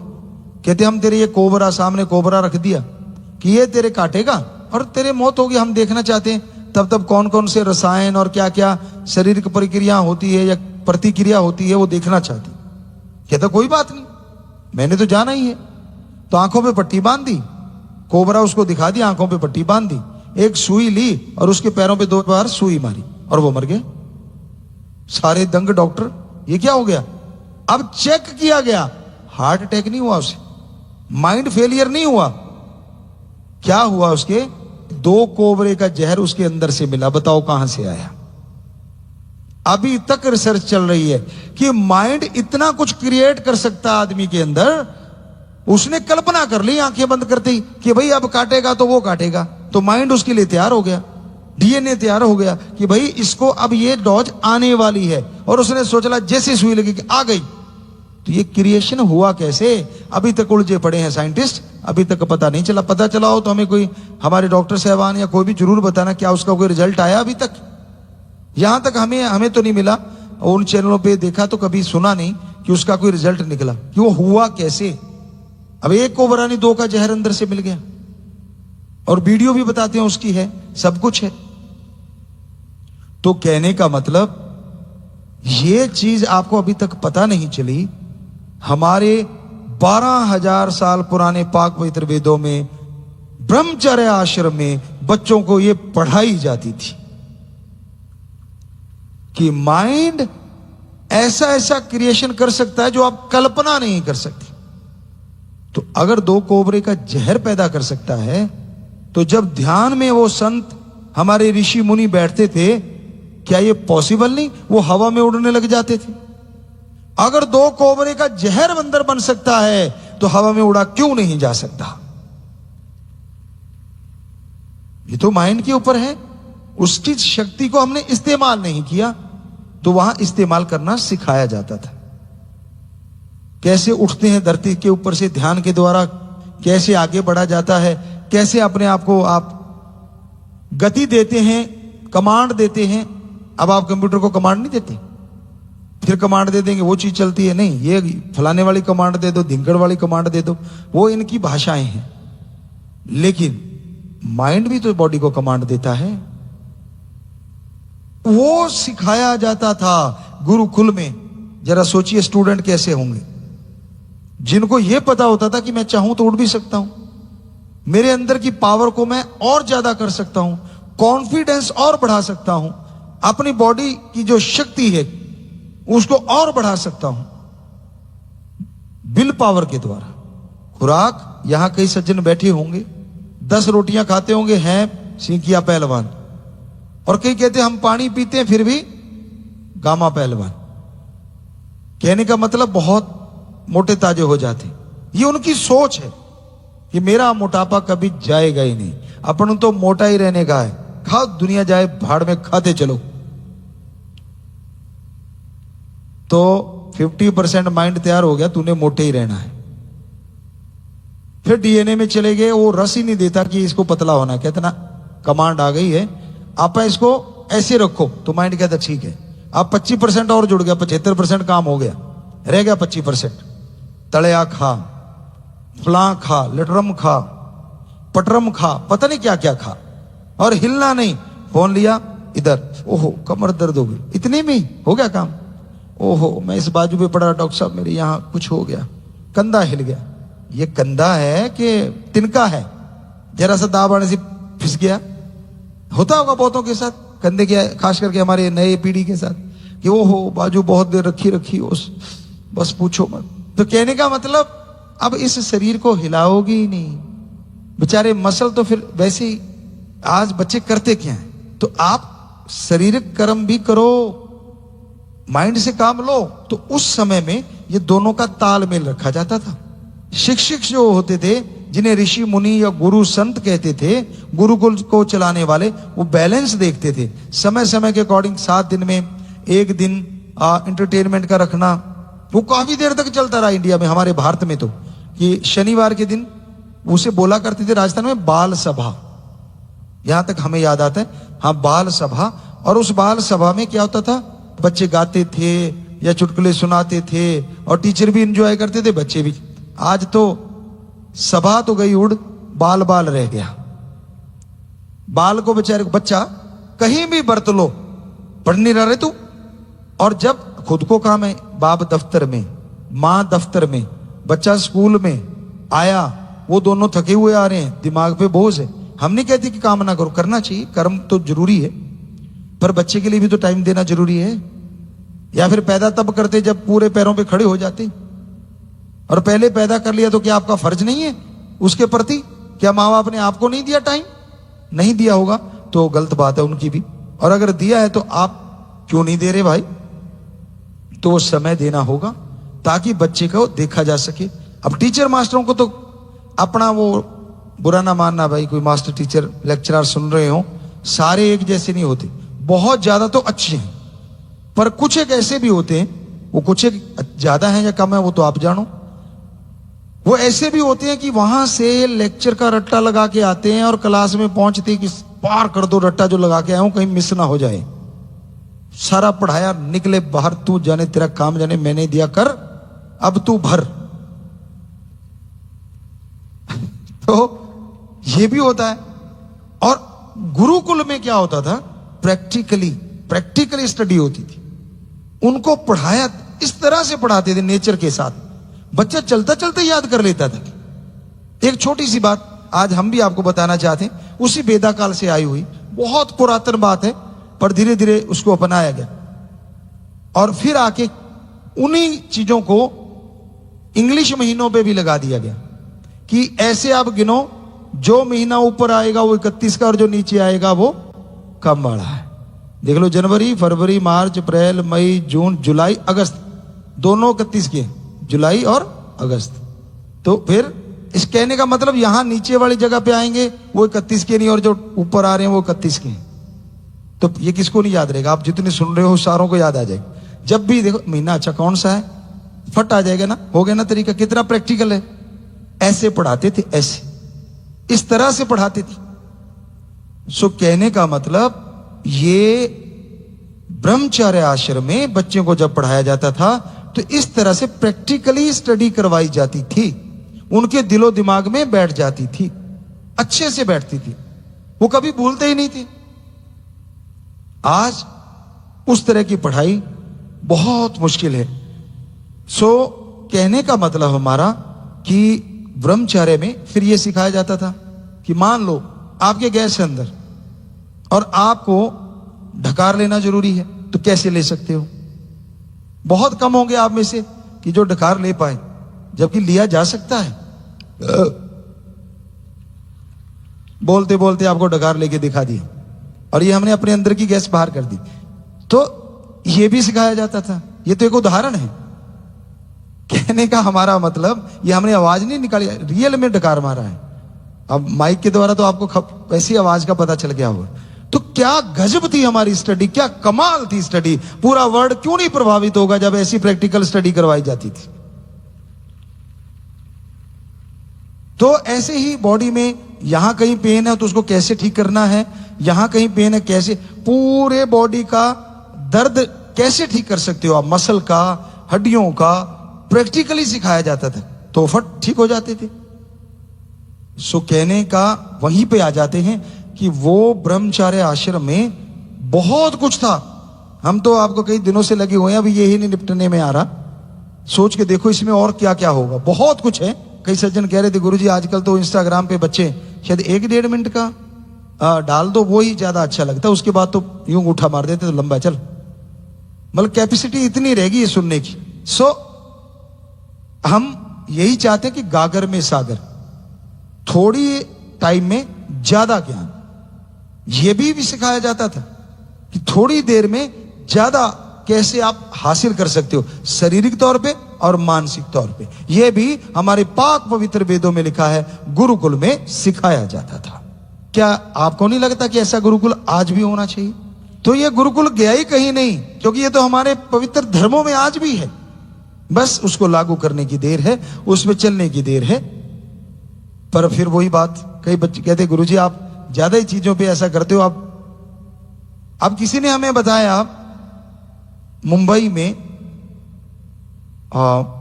कहते हम तेरे ये कोबरा, सामने कोबरा रख दिया कि ये तेरे काटेगा और तेरे मौत होगी, हम देखना चाहते हैं तब तब कौन कौन से रसायन और क्या क्या शारीरिक प्रक्रिया होती है या प्रतिक्रिया होती है वो देखना चाहती। कहता कोई बात नहीं, मैंने तो जाना ही है। तो आंखों पे पट्टी बांध दी, कोबरा उसको दिखा दी, आंखों पे पट्टी बांध दी, एक सुई ली और उसके पैरों पे 2 बार सुई मारी और वो मर गया। सारे दंग डॉक्टर, ये क्या हो गया? अब चेक किया गया, हार्ट अटैक नहीं हुआ उसे, माइंड फेलियर नहीं हुआ। क्या हुआ? उसके 2 कोबरे का जहर उसके अंदर से मिला। बताओ कहां से आया? अभी तक रिसर्च चल रही है कि माइंड इतना कुछ क्रिएट कर सकता है आदमी के अंदर। उसने कल्पना कर ली आंखें बंद करते ही कि भाई अब काटेगा तो वो काटेगा, तो माइंड उसके लिए तैयार हो गया, डीएनए तैयार हो गया कि भाई इसको अब ये डोज आने वाली है। और उसने सोचा जैसे सुई लगी कि आ गई। तो ये क्रिएशन हुआ कैसे? अभी तक उलझे पड़े हैं साइंटिस्ट, अभी तक पता नहीं चला। पता चला हो तो हमें कोई, हमारे डॉक्टर साहबान या कोई भी जरूर बताना, क्या उसका कोई रिजल्ट आया अभी तक? यहां तक हमें तो नहीं मिला। उन चैनलों पे देखा तो कभी सुना नहीं कि उसका कोई रिजल्ट निकला कि वो हुआ कैसे। अब एक कोबरा नहीं, 2 का जहर अंदर से मिल गया। और वीडियो भी बताते हैं उसकी है, सब कुछ है। तो कहने का मतलब ये चीज आपको अभी तक पता नहीं चली। हमारे 12,000 साल पुराने पाक पवित्र वेदों में ब्रह्मचर्य आश्रम में बच्चों को ये पढ़ाई जाती थी कि माइंड ऐसा ऐसा क्रिएशन कर सकता है जो आप कल्पना नहीं कर सकते। तो अगर 2 कोबरे का जहर पैदा कर सकता है, तो जब ध्यान में वो संत हमारे ऋषि मुनि बैठते थे, क्या ये पॉसिबल नहीं? वो हवा में उड़ने लग जाते थे। अगर 2 कोबरे का जहर अंदर बन सकता है तो हवा में उड़ा क्यों नहीं जा सकता? ये तो माइंड के ऊपर है। उसकी शक्ति को हमने इस्तेमाल नहीं किया, तो वहां इस्तेमाल करना सिखाया जाता था। कैसे उठते हैं धरती के ऊपर से ध्यान के द्वारा, कैसे आगे बढ़ा जाता है, कैसे अपने आप को आप गति देते हैं, कमांड देते हैं। अब आप कंप्यूटर को कमांड नहीं देते, फिर फिर कमांड दे देंगे वो चीज चलती है। नहीं, ये फलाने वाली कमांड दे दो, धिंकड़ वाली कमांड दे दो, वो इनकी भाषाएं हैं। लेकिन माइंड भी तो बॉडी को कमांड देता है। वो सिखाया जाता था गुरुकुल में। जरा सोचिए स्टूडेंट कैसे होंगे जिनको यह पता होता था कि मैं चाहूं तो उड़ भी सकता हूं, मेरे अंदर की पावर को मैं और ज्यादा कर सकता हूं, कॉन्फिडेंस और बढ़ा सकता हूं, अपनी बॉडी की जो शक्ति है उसको और बढ़ा सकता हूं विल पावर के द्वारा। खुराक, यहां कई सज्जन बैठे होंगे 10 रोटियां खाते होंगे, हैं सींकिया पहलवान, और कई कहते हम पानी पीते हैं फिर भी गामा पहलवान। कहने का मतलब बहुत मोटे ताजे हो जाते। ये उनकी सोच है कि मेरा मोटापा कभी जाएगा ही नहीं, अपन तो मोटा ही रहने का है, खाओ दुनिया जाए भाड़ में, खाते चलो। तो 50% माइंड तैयार हो गया, तूने मोटे ही रहना है। फिर डीएनए में चले गए, वो रस ही नहीं देता कि इसको पतला होना, कहते ना कमांड आ गई है, आप इसको ऐसे रखो, तो माइंड कहता ठीक है। अब 25% और जुड़ गया, 75% काम हो गया, रह गया 25%। तड़या खा, फलां खा, लटरम खा, पटरम खा, पता नहीं क्या क्या खा, और हिलना नहीं। फोन लिया इधर, ओहो कमर दर्द हो गई, इतने में ही हो गया काम। ओहो मैं इस बाजू पे पड़ा, डॉक्टर साहब मेरे यहां कुछ हो गया, कंधा हिल गया। ये कंधा है कि तिनका है, जरा सा दाब आने से फिस गया। होता होगा बहुतों के साथ, कंधे के, खास करके हमारे नए पीढ़ी के साथ, कि ओहो बाजू बहुत देर रखी उस, बस पूछो मत। तो कहने का मतलब अब इस शरीर को हिलाओगी ही नहीं, बेचारे मसल तो फिर वैसे ही। आज बच्चे करते क्या है, तो आप शारीरिक कर्म भी करो, माइंड से काम लो। तो उस समय में ये दोनों का तालमेल रखा जाता था। शिक्षक जो होते थे, जिन्हें ऋषि मुनि या गुरु संत कहते थे, गुरुकुल को चलाने वाले, वो बैलेंस देखते थे समय समय के अकॉर्डिंग। 7 दिन में 1 दिन एंटरटेनमेंट का रखना, वो काफी देर तक चलता रहा इंडिया में, हमारे भारत में तो, कि शनिवार के दिन उसे बोला करते थे राजस्थान में बाल सभा। यहां तक हमें याद आता है, हाँ बाल सभा। और उस बाल सभा में क्या होता था, बच्चे गाते थे या चुटकुले सुनाते थे, और टीचर भी एंजॉय करते थे, बच्चे भी। आज तो सभा तो गई उड़, बाल बाल रह गया। बाल को बेचारे को, बच्चा कहीं भी बरत लो, पढ़ नहीं रहा रे तू। और जब खुद को काम है, बाप दफ्तर में, माँ दफ्तर में, बच्चा स्कूल में आया, वो दोनों थके हुए आ रहे हैं, दिमाग पे बोझ है। हम नहीं कहते कि काम ना करो, करना चाहिए, कर्म तो जरूरी है, पर बच्चे के लिए भी तो टाइम देना जरूरी है। या फिर पैदा तब करते जब पूरे पैरों पे खड़े हो जाते, और पहले पैदा कर लिया तो क्या आपका फर्ज नहीं है उसके प्रति? क्या माँ बाप ने आपको नहीं दिया टाइम? नहीं दिया होगा तो गलत बात है उनकी भी, और अगर दिया है तो आप क्यों नहीं दे रहे भाई? तो वो समय देना होगा ताकि बच्चे को देखा जा सके। अब टीचर मास्टरों को तो अपना वो बुरा ना मानना भाई, कोई मास्टर टीचर लेक्चरर सुन रहे हो, सारे एक जैसे नहीं होते, बहुत ज्यादा तो अच्छे हैं, पर कुछ एक ऐसे भी होते हैं, वो कुछ एक ज्यादा है या कम है वो तो आप जानो। वो ऐसे भी होते हैं कि वहां से लेक्चर का रट्टा लगा के आते हैं और क्लास में पहुंचते कि पार कर दो रट्टा जो लगा के आया हूं, कहीं मिस ना हो जाए। सारा पढ़ाया, निकले बाहर, तू जाने तेरा काम जाने, मैंने दिया कर, अब तू भर। तो ये भी होता है। और गुरुकुल में क्या होता था, प्रैक्टिकली स्टडी होती थी। उनको पढ़ाया, इस तरह से पढ़ाते थे नेचर के साथ, बच्चा चलता चलता याद कर लेता था। एक छोटी सी बात आज हम भी आपको बताना चाहते हैं, उसी वेदा काल से आई हुई, बहुत पुरातन बात है, पर धीरे धीरे उसको अपनाया गया। और फिर आके उन्हीं चीजों को इंग्लिश महीनों पे भी लगा दिया गया कि ऐसे आप गिनो, जो महीना ऊपर आएगा वो 31 का, और जो नीचे आएगा वो कम वाला है। देख लो, जनवरी, फरवरी, मार्च, अप्रैल, मई, जून, जुलाई, अगस्त, दोनों 31 के, जुलाई और अगस्त। तो फिर इस कहने का मतलब यहां नीचे वाली जगह पे आएंगे वो 31 के नहीं, और जो ऊपर आ रहे हैं वो 31 के। तो ये किसको नहीं याद रहेगा? आप जितने सुन रहे हो सारों को याद आ जाएगा। जब भी देखो महीना अच्छा कौन सा है, फट आ जाएगा ना, हो गया ना तरीका। कितना प्रैक्टिकल है। ऐसे पढ़ाते थे, ऐसे इस तरह से पढ़ाते थे। सो कहने का मतलब ये ब्रह्मचर्य आश्रम में बच्चों को जब पढ़ाया जाता था तो इस तरह से प्रैक्टिकली स्टडी करवाई जाती थी, उनके दिलो दिमाग में बैठ जाती थी, अच्छे से बैठती थी, वो कभी भूलते ही नहीं थे। आज उस तरह की पढ़ाई बहुत मुश्किल है। सो कहने का मतलब हमारा कि ब्रह्मचर्य में फिर यह सिखाया जाता था कि मान लो आपके गैस है अंदर और आपको ढकार लेना जरूरी है, तो कैसे ले सकते हो? बहुत कम होंगे आप में से कि जो ढकार ले पाए, जबकि लिया जा सकता है। बोलते बोलते आपको ढकार लेके दिखा दिया और ये हमने अपने अंदर की गैस बाहर कर दी। तो ये भी सिखाया जाता था। ये तो एक उदाहरण है। कहने का हमारा मतलब ये हमने आवाज नहीं निकाली, रियल में ढकार मारा है। अब माइक के द्वारा तो आपको वैसी आवाज का पता चल गया होगा। तो क्या गजब थी हमारी स्टडी, क्या कमाल थी स्टडी। पूरा वर्ल्ड क्यों नहीं प्रभावित होगा जब ऐसी प्रैक्टिकल स्टडी करवाई जाती थी। तो ऐसे ही बॉडी में यहां कहीं पेन है तो उसको कैसे ठीक करना है, यहां कहीं पेन है कैसे, पूरे बॉडी का दर्द कैसे ठीक कर सकते हो आप, मसल का, हड्डियों का, प्रैक्टिकली सिखाया जाता था, तो फट ठीक हो जाते थे। सो कहने का वहीं पे आ जाते हैं कि वो ब्रह्मचर्य आश्रम में बहुत कुछ था। हम तो आपको कई दिनों से लगे हुए हैं, अभी यही नहीं निपटने में आ रहा। सोच के देखो इसमें और क्या क्या होगा, बहुत कुछ है। कई सज्जन कह रहे थे गुरुजी आजकल तो इंस्टाग्राम पे बच्चे शायद 1-1.5 मिनट का डाल दो, वो ही ज्यादा अच्छा लगता है, उसके बाद तो यूं उठा मार देते तो लंबा चल, मतलब कैपेसिटी इतनी रहेगी ये सुनने की। सो हम यही चाहते हैं कि गागर में सागर, थोड़ी टाइम में ज्यादा ज्ञान। ये भी सिखाया जाता था कि थोड़ी देर में ज्यादा कैसे आप हासिल कर सकते हो, शारीरिक तौर पे और मानसिक तौर पे। यह भी हमारे पाक पवित्र वेदों में लिखा है, गुरुकुल में सिखाया जाता था। क्या आपको नहीं लगता कि ऐसा गुरुकुल आज भी होना चाहिए? तो यह गुरुकुल गया ही कहीं नहीं, क्योंकि यह तो हमारे पवित्र धर्मों में आज भी है। बस उसको लागू करने की देर है, उसमें चलने की देर है। पर फिर वही बात, कई बच्चे कहते गुरुजी आप ज्यादा ही चीजों पे ऐसा करते हो। अब किसी ने हमें बताया मुंबई में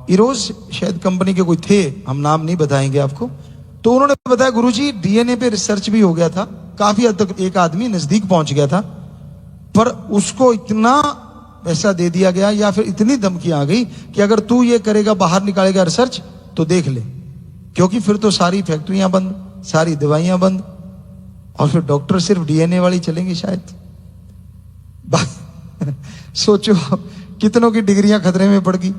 इरोज शायद कंपनी के कोई थे, हम नाम नहीं बताएंगे आपको, तो उन्होंने बताया गुरुजी डीएनए पे रिसर्च भी हो गया था, काफी हद तक एक आदमी नजदीक पहुंच गया था, पर उसको इतना पैसा दे दिया गया या फिर इतनी धमकी आ गई कि अगर तू ये करेगा, बाहर निकालेगा रिसर्च तो देख ले, क्योंकि फिर तो सारी फैक्ट्रियां बंद, सारी दवाइयां बंद, और फिर डॉक्टर सिर्फ डीएनए वाली चलेंगे शायद। सोचो कितनों की डिग्रियां खतरे में पड़ गई,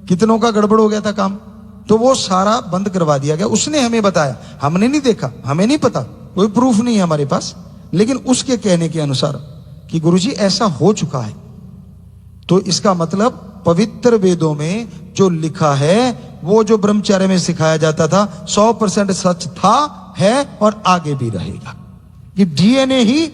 कितनों का गड़बड़ हो गया था काम, तो वो सारा बंद करवा दिया गया। उसने हमें बताया, हमने नहीं देखा, हमें नहीं पता, कोई प्रूफ नहीं है हमारे पास, लेकिन उसके कहने के अनुसार कि गुरुजी ऐसा हो चुका है। तो इसका मतलब पवित्र वेदों में जो लिखा है, वो जो ब्रह्मचर्य में सिखाया जाता था 100% सच था, है और आगे भी रहेगा। कि डीएनए ही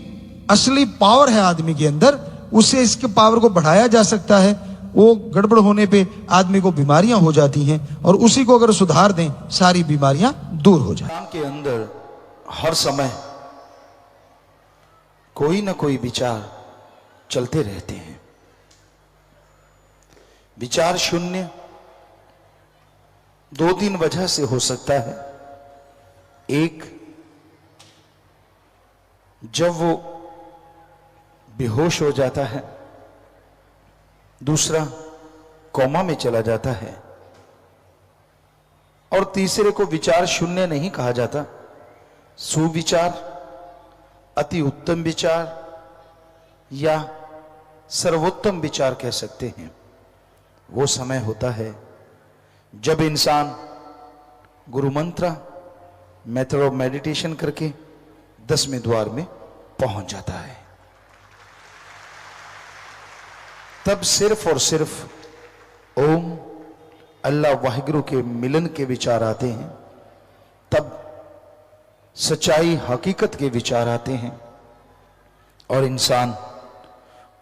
असली पावर है आदमी के अंदर, उससे इसके पावर को बढ़ाया जा सकता है। वो गड़बड़ होने पे आदमी को बीमारियां हो जाती हैं, और उसी को अगर सुधार दें सारी बीमारियां दूर हो जाए। के अंदर हर समय कोई ना कोई विचार चलते रहते हैं। विचार शून्य 2-3 वजह से हो सकता है। एक, जब वो बेहोश हो जाता है। दूसरा, कोमा में चला जाता है। और तीसरे को विचार शून्य नहीं कहा जाता, सुविचार, अति उत्तम विचार या सर्वोत्तम विचार कह सकते हैं। वो समय होता है जब इंसान गुरु मंत्र, मेथड ऑफ मेडिटेशन करके 10वें द्वार में पहुंच जाता है। तब सिर्फ और सिर्फ ओम, अल्लाह, वाहिगुरु के मिलन के विचार आते हैं। तब सच्चाई, हकीकत के विचार आते हैं, और इंसान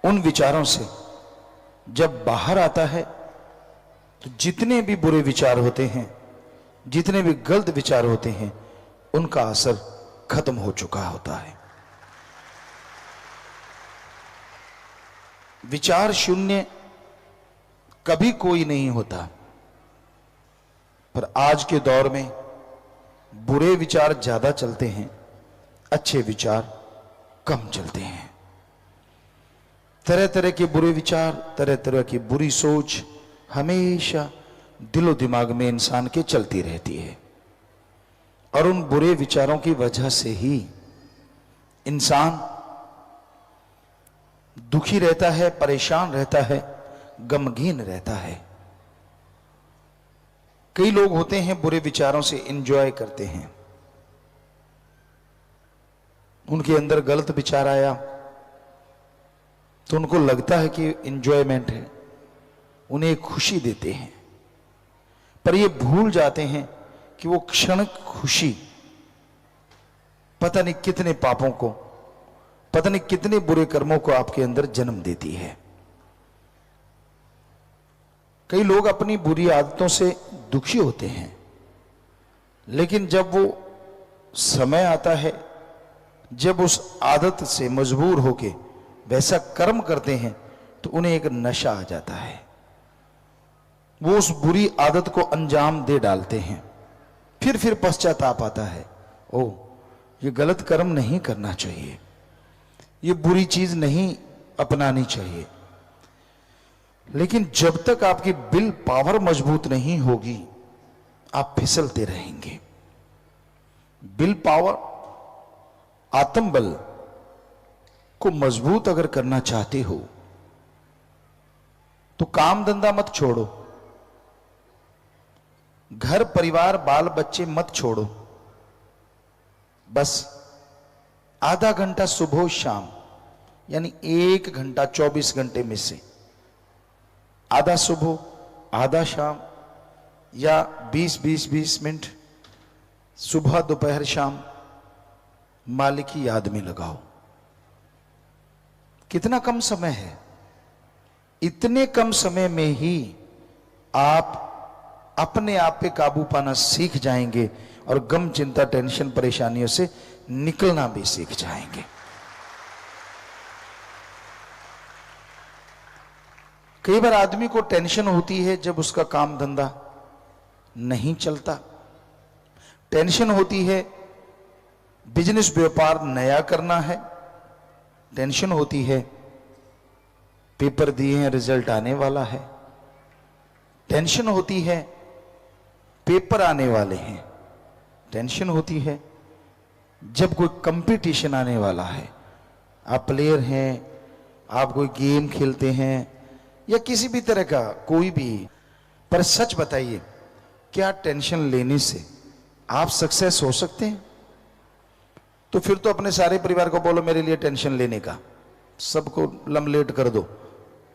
उन विचारों से जब बाहर आता है तो जितने भी बुरे विचार होते हैं, जितने भी गलत विचार होते हैं, उनका असर खत्म हो चुका होता है। विचार शून्य कभी कोई नहीं होता, पर आज के दौर में बुरे विचार ज्यादा चलते हैं, अच्छे विचार कम चलते हैं। तरह तरह के बुरे विचार, तरह तरह की बुरी सोच हमेशा दिलो दिमाग में इंसान के चलती रहती है, और उन बुरे विचारों की वजह से ही इंसान दुखी रहता है, परेशान रहता है, गमगीन रहता है। कई लोग होते हैं बुरे विचारों से एंजॉय करते हैं। उनके अंदर गलत विचार आया तो उनको लगता है कि एंजॉयमेंट है, उन्हें एक खुशी देते हैं, पर ये भूल जाते हैं कि वो क्षणिक खुशी पता नहीं कितने पापों को, पता नहीं कितने बुरे कर्मों को आपके अंदर जन्म देती है। कई लोग अपनी बुरी आदतों से दुखी होते हैं, लेकिन जब वो समय आता है, जब उस आदत से मजबूर होके वैसा कर्म करते हैं, तो उन्हें एक नशा आ जाता है। वो उस बुरी आदत को अंजाम दे डालते हैं, फिर पश्चाताप आता है, ओ ये गलत कर्म नहीं करना चाहिए, ये बुरी चीज नहीं अपनानी चाहिए। लेकिन जब तक आपकी विल पावर मजबूत नहीं होगी, आप फिसलते रहेंगे। विल पावर, आत्मबल को मजबूत अगर करना चाहते हो तो काम धंधा मत छोड़ो, घर परिवार बाल बच्चे मत छोड़ो, बस आधा घंटा सुबह शाम, यानी 1 घंटा 24 घंटे में से आधा सुबह आधा शाम, या 20 मिनट सुबह दोपहर शाम मालिक की याद में लगाओ। कितना कम समय है, इतने कम समय में ही आप अपने आप पे काबू पाना सीख जाएंगे और गम चिंता टेंशन परेशानियों से निकलना भी सीख जाएंगे। कई बार आदमी को टेंशन होती है जब उसका काम धंधा नहीं चलता, टेंशन होती है बिजनेस व्यापार नया करना है, टेंशन होती है पेपर दिए हैं रिजल्ट आने वाला है, टेंशन होती है पेपर आने वाले हैं, टेंशन होती है जब कोई कंपटीशन आने वाला है। आप प्लेयर हैं, आप कोई गेम खेलते हैं या किसी भी तरह का कोई भी, पर सच बताइए क्या टेंशन लेने से आप सक्सेस हो सकते हैं? तो फिर तो अपने सारे परिवार को बोलो मेरे लिए टेंशन लेने का, सबको लमलेट कर दो,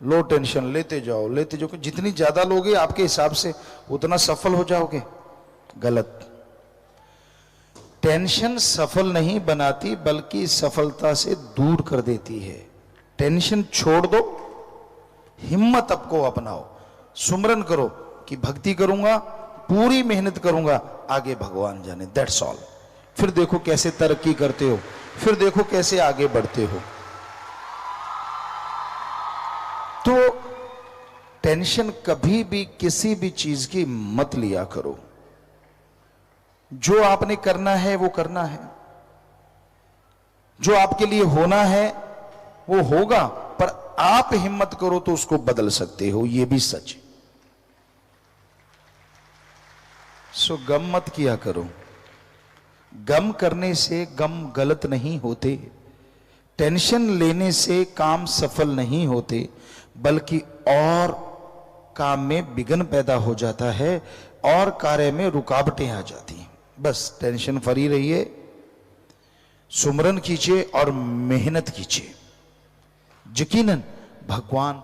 लो टेंशन लेते जाओ लेते जाओ। जितनी ज्यादा लोगे आपके हिसाब से उतना सफल हो जाओगे। गलत। टेंशन सफल नहीं बनाती बल्कि सफलता से दूर कर देती है। टेंशन छोड़ दो, हिम्मत आपको अपनाओ, सुमरन करो कि भक्ति करूंगा, पूरी मेहनत करूंगा, आगे भगवान जाने, दैट्स ऑल। फिर देखो कैसे तरक्की करते हो, फिर देखो कैसे आगे बढ़ते हो। तो टेंशन कभी भी किसी भी चीज की मत लिया करो। जो आपने करना है वो करना है, जो आपके लिए होना है वो होगा, पर आप हिम्मत करो तो उसको बदल सकते हो, ये भी सच है। सो गम मत किया करो। गम करने से गम गलत नहीं होते, टेंशन लेने से काम सफल नहीं होते, बल्कि और काम में विघ्न पैदा हो जाता है और कार्य में रुकावटें आ जाती हैं। बस टेंशन फ्री रहिए, सुमरन कीजिए और मेहनत कीजिए, यकीनन भगवान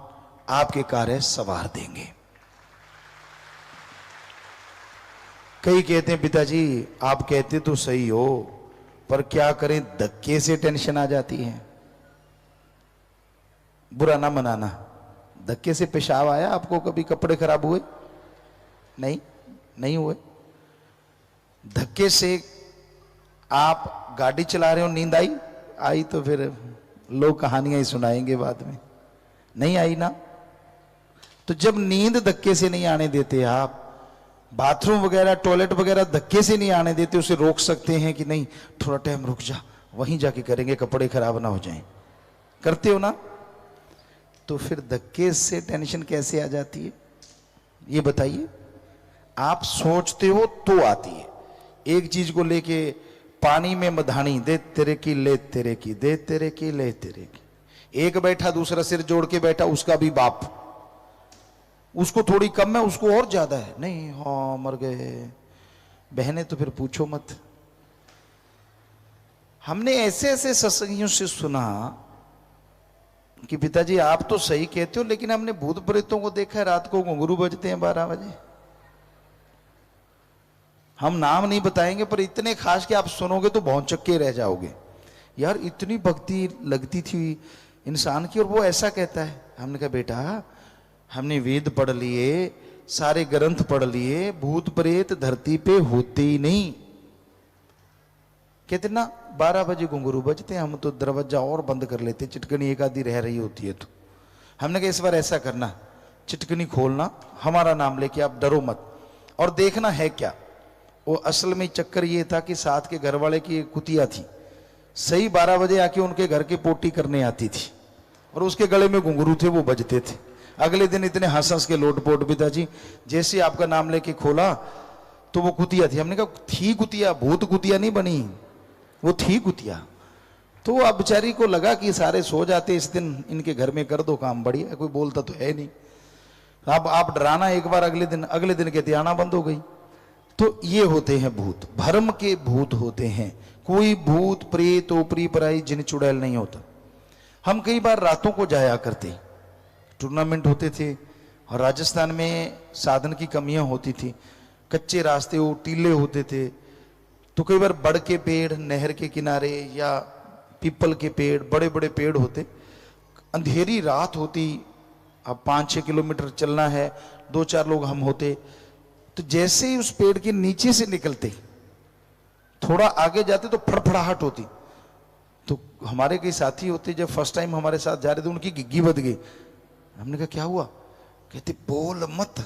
आपके कार्य सवार देंगे। कई कहते हैं पिताजी आप कहते तो सही हो, पर क्या करें धक्के से टेंशन आ जाती है। बुरा ना मनाना, धक्के से पेशाब आया आपको? कभी कपड़े खराब हुए? नहीं हुए। धक्के से आप गाड़ी चला रहे हो, नींद आई तो फिर लोग कहानियां ही सुनाएंगे बाद में। नहीं आई ना? तो जब नींद धक्के से नहीं आने देते आप, बाथरूम वगैरह टॉयलेट वगैरह धक्के से नहीं आने देते, उसे रोक सकते हैं कि नहीं थोड़ा टाइम रुक जा, वहीं जाके करेंगे, कपड़े खराब ना हो जाएं, करते हो ना? तो फिर धक्के से टेंशन कैसे आ जाती है ये बताइए? आप सोचते हो तो आती है। एक चीज को लेके पानी में मधानी, दे तेरे की ले तेरे की, दे तेरे की ले तेरे की। एक बैठा दूसरा सिर जोड़ के बैठा, उसका भी बाप, उसको थोड़ी कम है, उसको और ज्यादा है। नहीं हाँ मर गए बहने तो फिर पूछो मत। हमने ऐसे ऐसे सत्संगियों से सुना कि पिताजी आप तो सही कहते हो, लेकिन हमने भूत प्रेतों को देखा है रात को घुंघरू बजते हैं 12 बजे। हम नाम नहीं बताएंगे, पर इतने खास कि आप सुनोगे तो भौंचक्के रह जाओगे। यार इतनी भक्ति लगती थी इंसान की, और वो ऐसा कहता है। हमने कहा बेटा हमने वेद पढ़ लिए, सारे ग्रंथ पढ़ लिए, भूत प्रेत धरती पे होते ही नहीं। कहते ना 12 बजे घुंघरू बजते, हम तो दरवाजा और बंद कर लेते, चिटकनी एक आधी रह रही होती है तो। हमने कहा इस बार ऐसा करना, चिटकनी खोलना, हमारा नाम लेके, आप डरो मत, और देखना है क्या। वो असल में चक्कर ये था कि साथ के घर वाले की एक कुतिया थी, सही 12 बजे आके उनके घर की पोटी करने आती थी, और उसके गले में घुंघरू थे, वो बजते थे। अगले दिन इतने हंस हंस के लोटपोट पिताजी, जैसे आपका नाम लेके खोला तो वो कुतिया थी। हमने कहा थी कुतिया, भूत कुतिया नहीं बनी, वो थी कुतिया। तो अब बेचारी को लगा कि सारे सो जाते इस दिन, इनके घर में कर दो काम, बढ़िया, कोई बोलता तो है नहीं। अब आप डराना एक बार, अगले दिन कहती आना बंद हो गई। तो ये होते हैं भूत, भरम के भूत होते हैं। कोई भूत प्रेत ओपरी पराई जिन चुड़ैल नहीं होता। हम कई बार रातों को जाया करते, टूर्नामेंट होते थे, और राजस्थान में साधन की कमियां होती थी, कच्चे रास्ते वो टीले होते थे, तो कई बार बड़ के पेड़ नहर के किनारे या पीपल के पेड़, बड़े बड़े पेड़ होते, अंधेरी रात होती, अब 5-6 किलोमीटर चलना है, 2-4 लोग हम होते, तो जैसे ही उस पेड़ के नीचे से निकलते, थोड़ा आगे जाते तो फड़फड़ाहट होती। तो हमारे कई साथी होते, जब फर्स्ट टाइम हमारे साथ जा रहे थे, उनकी गिग्गी बज गई। हमने कहा क्या हुआ? कहते बोल मत।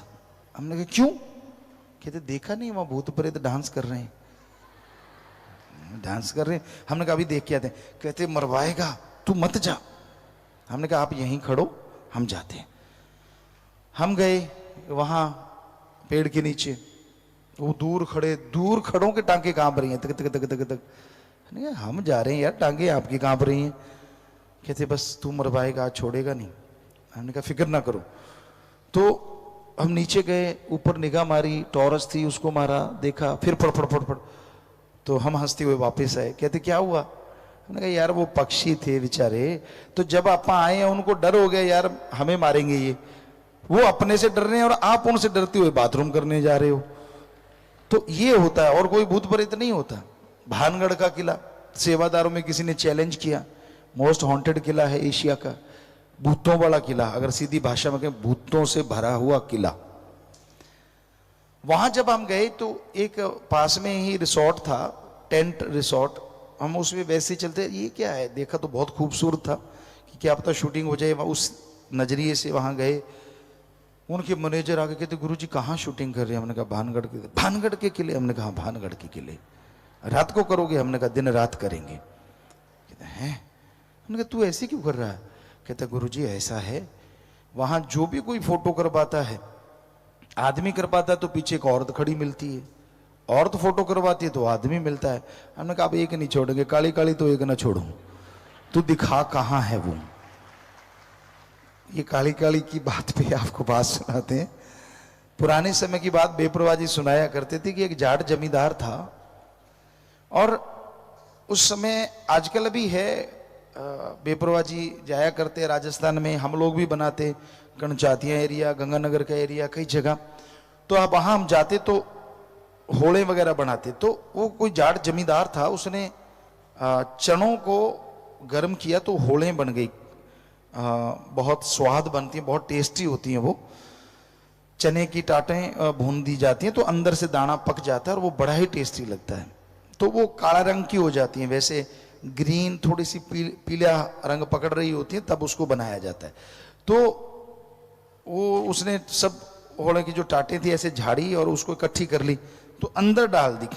हमने कहा क्यों? कहते देखा नहीं वहां भूत प्रेत डांस कर रहे हैं, डांस कर रहे हैं। हमने कहा अभी देख के आते हैं। कहते मरवाएगा, तू मत जा। हमने कहा आप यहीं खड़ो, हम जाते हैं। हम गए वहां पेड़ के नीचे, वो दूर खड़ों के टांगे कांप रही हैं, तक तक तक तक तक। हम जा रहे हैं यार, टांगे आपकी कांप रही हैं। कहते बस तू मरवाएगा, छोड़ेगा नहीं। हमने कहा फिक्र ना करो। तो हम नीचे गए, ऊपर निगाह मारी, टॉरस थी, उसको मारा, देखा, फिर फड़ फड़ फड़ फड़। तो हम हंसते हुए वापस आए। कहते क्या हुआ? हमने कहा यार वो पक्षी थे बेचारे, तो जब आप आए हैं उनको डर हो गया यार हमें मारेंगे ये, वो अपने से डर रहे हैं और आप उनसे डरते हुए बाथरूम करने जा रहे हो। तो ये होता है, और कोई भूत प्रेत नहीं होता। भानगढ़ का किला, सेवादारों में किसी ने चैलेंज किया, मोस्ट हॉन्टेड किला है एशिया का, भूतों वाला किला, अगर सीधी भाषा में कहें भूतों से भरा हुआ किला। वहां जब हम गए तो एक पास में ही रिसोर्ट था, टेंट रिसोर्ट। हम उसमें वैसे ही चलते, ये क्या है, देखा तो बहुत खूबसूरत था कि क्या पता शूटिंग हो जाए, उस नजरिए से वहां गए। उनके मैनेजर आके कहते गुरुजी कहाँ शूटिंग कर रहे हैं? हमने कहा भानगढ़ के। भानगढ़ के किले? हमने कहा भानगढ़ के किले। रात को करोगे? हमने कहा दिन रात करेंगे। कहते हैं, हमने कहा तू ऐसे क्यों कर रहा है? कहता गुरुजी ऐसा है, वहां जो भी कोई फोटो करवाता है, आदमी करवाता है तो पीछे एक औरत खड़ी मिलती है, औरत फोटो करवाती है तो आदमी मिलता है। हमने कहा अब एक नहीं छोड़ेंगे, काली काली तो एक ना छोड़ू, तू दिखा कहाँ है वो। ये काली काली की बात पे आपको बात सुनाते हैं। पुराने समय की बात बेपरवाह जी सुनाया करते थे कि एक जाट जमींदार था, और उस समय आजकल भी है, बेपरवाह जी जाया करते राजस्थान में, हम लोग भी बनाते, कणचातिया एरिया, गंगानगर का एरिया, कई जगह। तो अब वहां हम जाते तो होले वगैरह बनाते। तो वो कोई जाट जमींदार था, उसने चनों को गर्म किया तो होले बन गई। बहुत स्वाद बनती है, बहुत टेस्टी होती हैं वो। चने की टाटें भून दी जाती हैं तो अंदर से दाना पक जाता है और वो बड़ा ही टेस्टी लगता है। तो वो काला रंग की हो जाती हैं, वैसे ग्रीन थोड़ी सी पीला रंग पकड़ रही होती है, तब उसको बनाया जाता है। तो वो उसने सब होने की जो टाटे थी ऐसे झाड़ी और उसको इकट्ठी कर ली, तो अंदर डाल दी।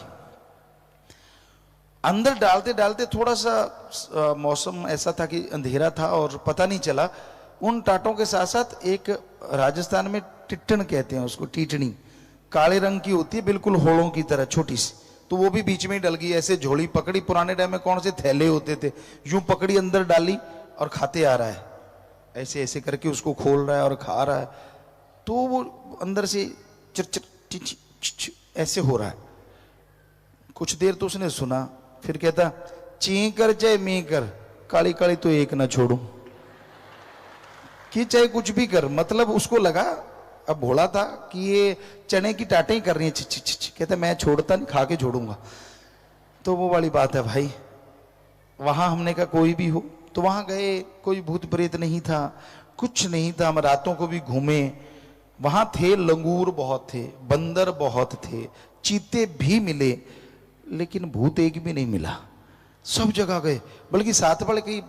अंदर डालते डालते थोड़ा सा मौसम ऐसा था कि अंधेरा था और पता नहीं चला। उन टाटों के साथ साथ एक राजस्थान में टिट्टन कहते हैं उसको, टीटनी, काले रंग की होती है, बिल्कुल होड़ों की तरह छोटी सी, तो वो भी बीच में ही डल गई। ऐसे झोली पकड़ी, पुराने टाइम में कौन से थैले होते थे, यूं पकड़ी अंदर डाली और खाते आ रहा है, ऐसे ऐसे करके उसको खोल रहा है और खा रहा है। तो वो अंदर से चिर ऐसे हो रहा है। कुछ देर तो उसने सुना, फिर कहता ची कर चाहे मी कर, काली काली तो एक ना छोड़ू, कि चाहे कुछ भी कर। मतलब उसको लगा, अब भोला था, कि ये चने की टाटें ही कर रही है, छिछ। कहता मैं छोड़ता नहीं, खा के छोड़ूंगा। तो वो वाली बात है भाई। वहां हमने कहा कोई भी हो, तो वहां गए, कोई भूत प्रेत नहीं था, कुछ नहीं था। हम रातों को भी घूमे, वहां थे लंगूर बहुत थे, बंदर बहुत थे, चीते भी मिले, लेकिन भूत एक भी नहीं मिला। सब जगह गए, बल्कि साथ वाले कई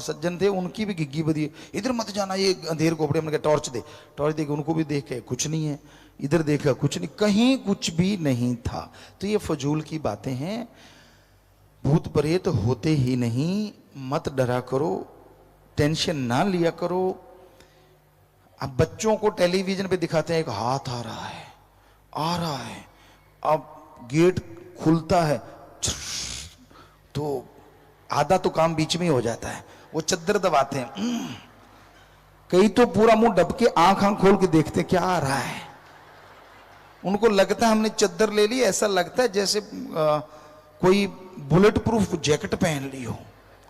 सज्जन थे, उनकी भी घिग्गी बदी, इधर मत जाना, ये अंधेर कोपड़े। हमने कहा टॉर्च दे, टॉर्च दे के उनको भी देखे, कुछ नहीं है। इधर देखा, कुछ नहीं, कहीं कुछ भी नहीं था। तो ये फजूल की बातें हैं, भूत प्रेत होते ही नहीं। मत डरा करो, टेंशन ना लिया करो। अब बच्चों को टेलीविजन पे दिखाते हैं एक हाथ आ रहा है, आ रहा है, अब गेट खुलता है, तो आधा तो काम बीच में ही हो जाता है। वो चद्दर दबाते हैं, कई तो पूरा मुंह डब के आंख खोल के देखते क्या आ रहा है। उनको लगता है हमने चद्दर ले ली, ऐसा लगता है जैसे कोई बुलेट प्रूफ जैकेट पहन ली हो,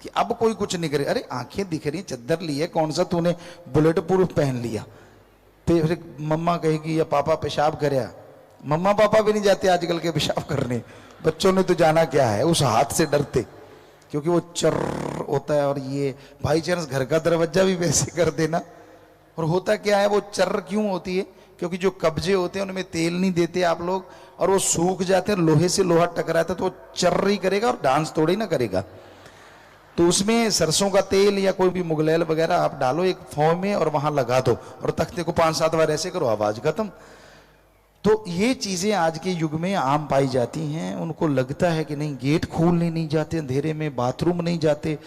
कि अब कोई कुछ नहीं करे। अरे आंखें दिख रही, चद्दर ली है, कौन सा तूने बुलेट प्रूफ पहन लिया। फिर मम्मा कहेगी या पापा पेशाब करया, मम्मा पापा भी नहीं जाते आजकल के पेशाब करने, बच्चों ने तो जाना क्या है। उस हाथ से डरते, क्योंकि वो चर्र होता है। और ये भाई चांस घर का दरवाजा भी वैसे कर देना। और होता क्या है, वो चर्र क्यों होती है, क्योंकि जो कब्जे होते हैं उनमें तेल नहीं देते आप लोग, और वो सूख जाते हैं, लोहे से लोहा टकराता है, तो वो चर्र ही करेगा और डांस थोड़ी ना करेगा। तो उसमें सरसों का तेल या कोई भी मुगलैल वगैरह आप डालो एक फॉर्म में और वहां लगा दो, और तख्ते को 5-7 बार ऐसे करो, आवाज खत्म। तो ये चीजें आज के युग में आम पाई जाती हैं। उनको लगता है कि नहीं, गेट खोलने नहीं जाते अंधेरे में, बाथरूम नहीं जाते,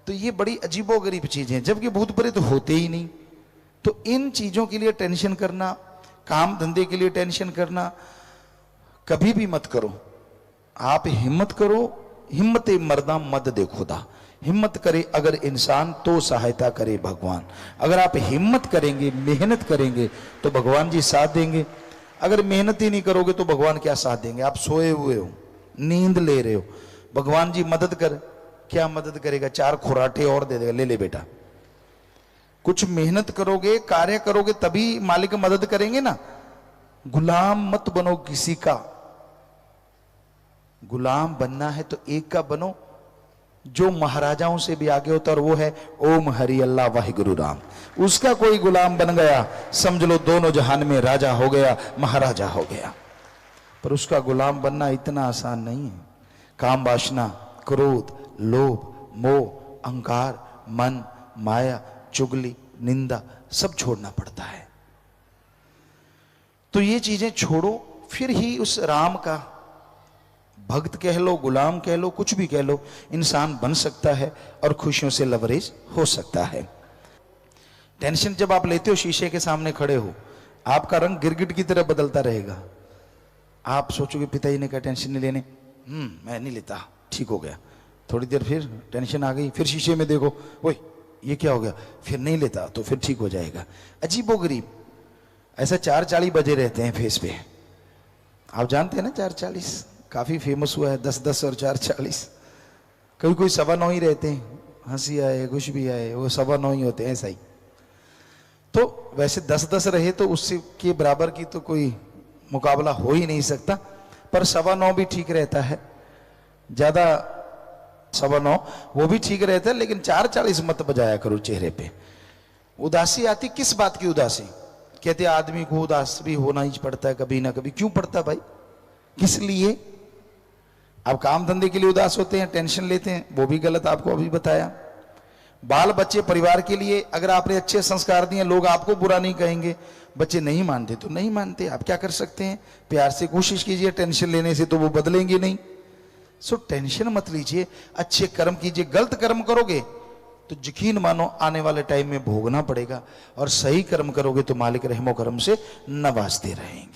तो ये बड़ी अजीबोगरीब चीजें हैं, जबकि भूत प्रेत होते ही नहीं। तो इन चीजों के लिए टेंशन करना, काम धंधे के लिए टेंशन करना कभी भी मत करो। आप हिम्मत करो, हिम्मत मर्दा मद दे खुदा। हिम्मत करे अगर इंसान तो सहायता करे भगवान। अगर आप हिम्मत करेंगे, मेहनत करेंगे, तो भगवान जी साथ देंगे। अगर मेहनत ही नहीं करोगे तो भगवान क्या साथ देंगे। आप सोए हुए हो, नींद ले रहे हो, भगवान जी मदद कर, क्या मदद करेगा, 4 खुराटे और दे देगा, ले ले बेटा। कुछ मेहनत करोगे, कार्य करोगे, तभी मालिक मदद करेंगे ना। गुलाम मत बनो किसी का। गुलाम बनना है तो एक का बनो जो महाराजाओं से भी आगे होता, और वो है ओम हरि अल्लाह वाहिगुरु राम। उसका कोई गुलाम बन गया, समझ लो दोनों जहान में राजा हो गया, महाराजा हो गया। पर उसका गुलाम बनना इतना आसान नहीं है। काम वासना, क्रोध, लोभ, मोह, अहंकार, मन, माया, चुगली, निंदा सब छोड़ना पड़ता है। तो ये चीजें छोड़ो, फिर ही उस राम का भक्त कह लो, गुलाम कह लो, कुछ भी कह लो, इंसान बन सकता है और खुशियों से लबरेज हो सकता है। टेंशन जब आप लेते हो, शीशे के सामने खड़े हो, आपका रंग गिरगिट की तरह बदलता रहेगा। आप सोचोगे पिताजी ने कहा टेंशन नहीं लेने, मैं नहीं लेता, ठीक हो गया। थोड़ी देर फिर टेंशन आ गई, फिर शीशे में देखो, ओए ये क्या हो गया, फिर नहीं लेता, तो फिर ठीक हो जाएगा। अजीबोगरीब ऐसा 4:40 बजे रहते हैं फेस पे। आप जानते हैं ना 4:40 काफी फेमस हुआ है, 10-10 और 4:40। कभी कोई 9:15 ही रहते हैं, हंसी आए कुछ भी आए, वो 9:15 ही होते हैं, ऐसा ही। तो वैसे 10-10 रहे तो उससे के बराबर की तो कोई मुकाबला हो ही नहीं सकता, पर 9:15 भी ठीक रहता है, ज्यादा 9:15 वो भी ठीक रहता है, लेकिन 4:40 मत बजाया करो चेहरे पे। उदासी आती, किस बात की उदासी, कहते आदमी को उदास भी होना ही पड़ता है कभी ना कभी। क्यों पड़ता भाई, किस लिए? आप काम धंधे के लिए उदास होते हैं, टेंशन लेते हैं, वो भी गलत, आपको अभी बताया। बाल बच्चे परिवार के लिए अगर आपने अच्छे संस्कार दिए, लोग आपको बुरा नहीं कहेंगे। बच्चे नहीं मानते तो नहीं मानते, आप क्या कर सकते हैं? प्यार से कोशिश कीजिए, टेंशन लेने से तो वो बदलेंगे नहीं। सो टेंशन मत लीजिए, अच्छे कर्म कीजिए। गलत कर्म करोगे तो यकीन मानो आने वाले टाइम में भोगना पड़ेगा, और सही कर्म करोगे तो मालिक रहमो करम से नवाजते रहेंगे।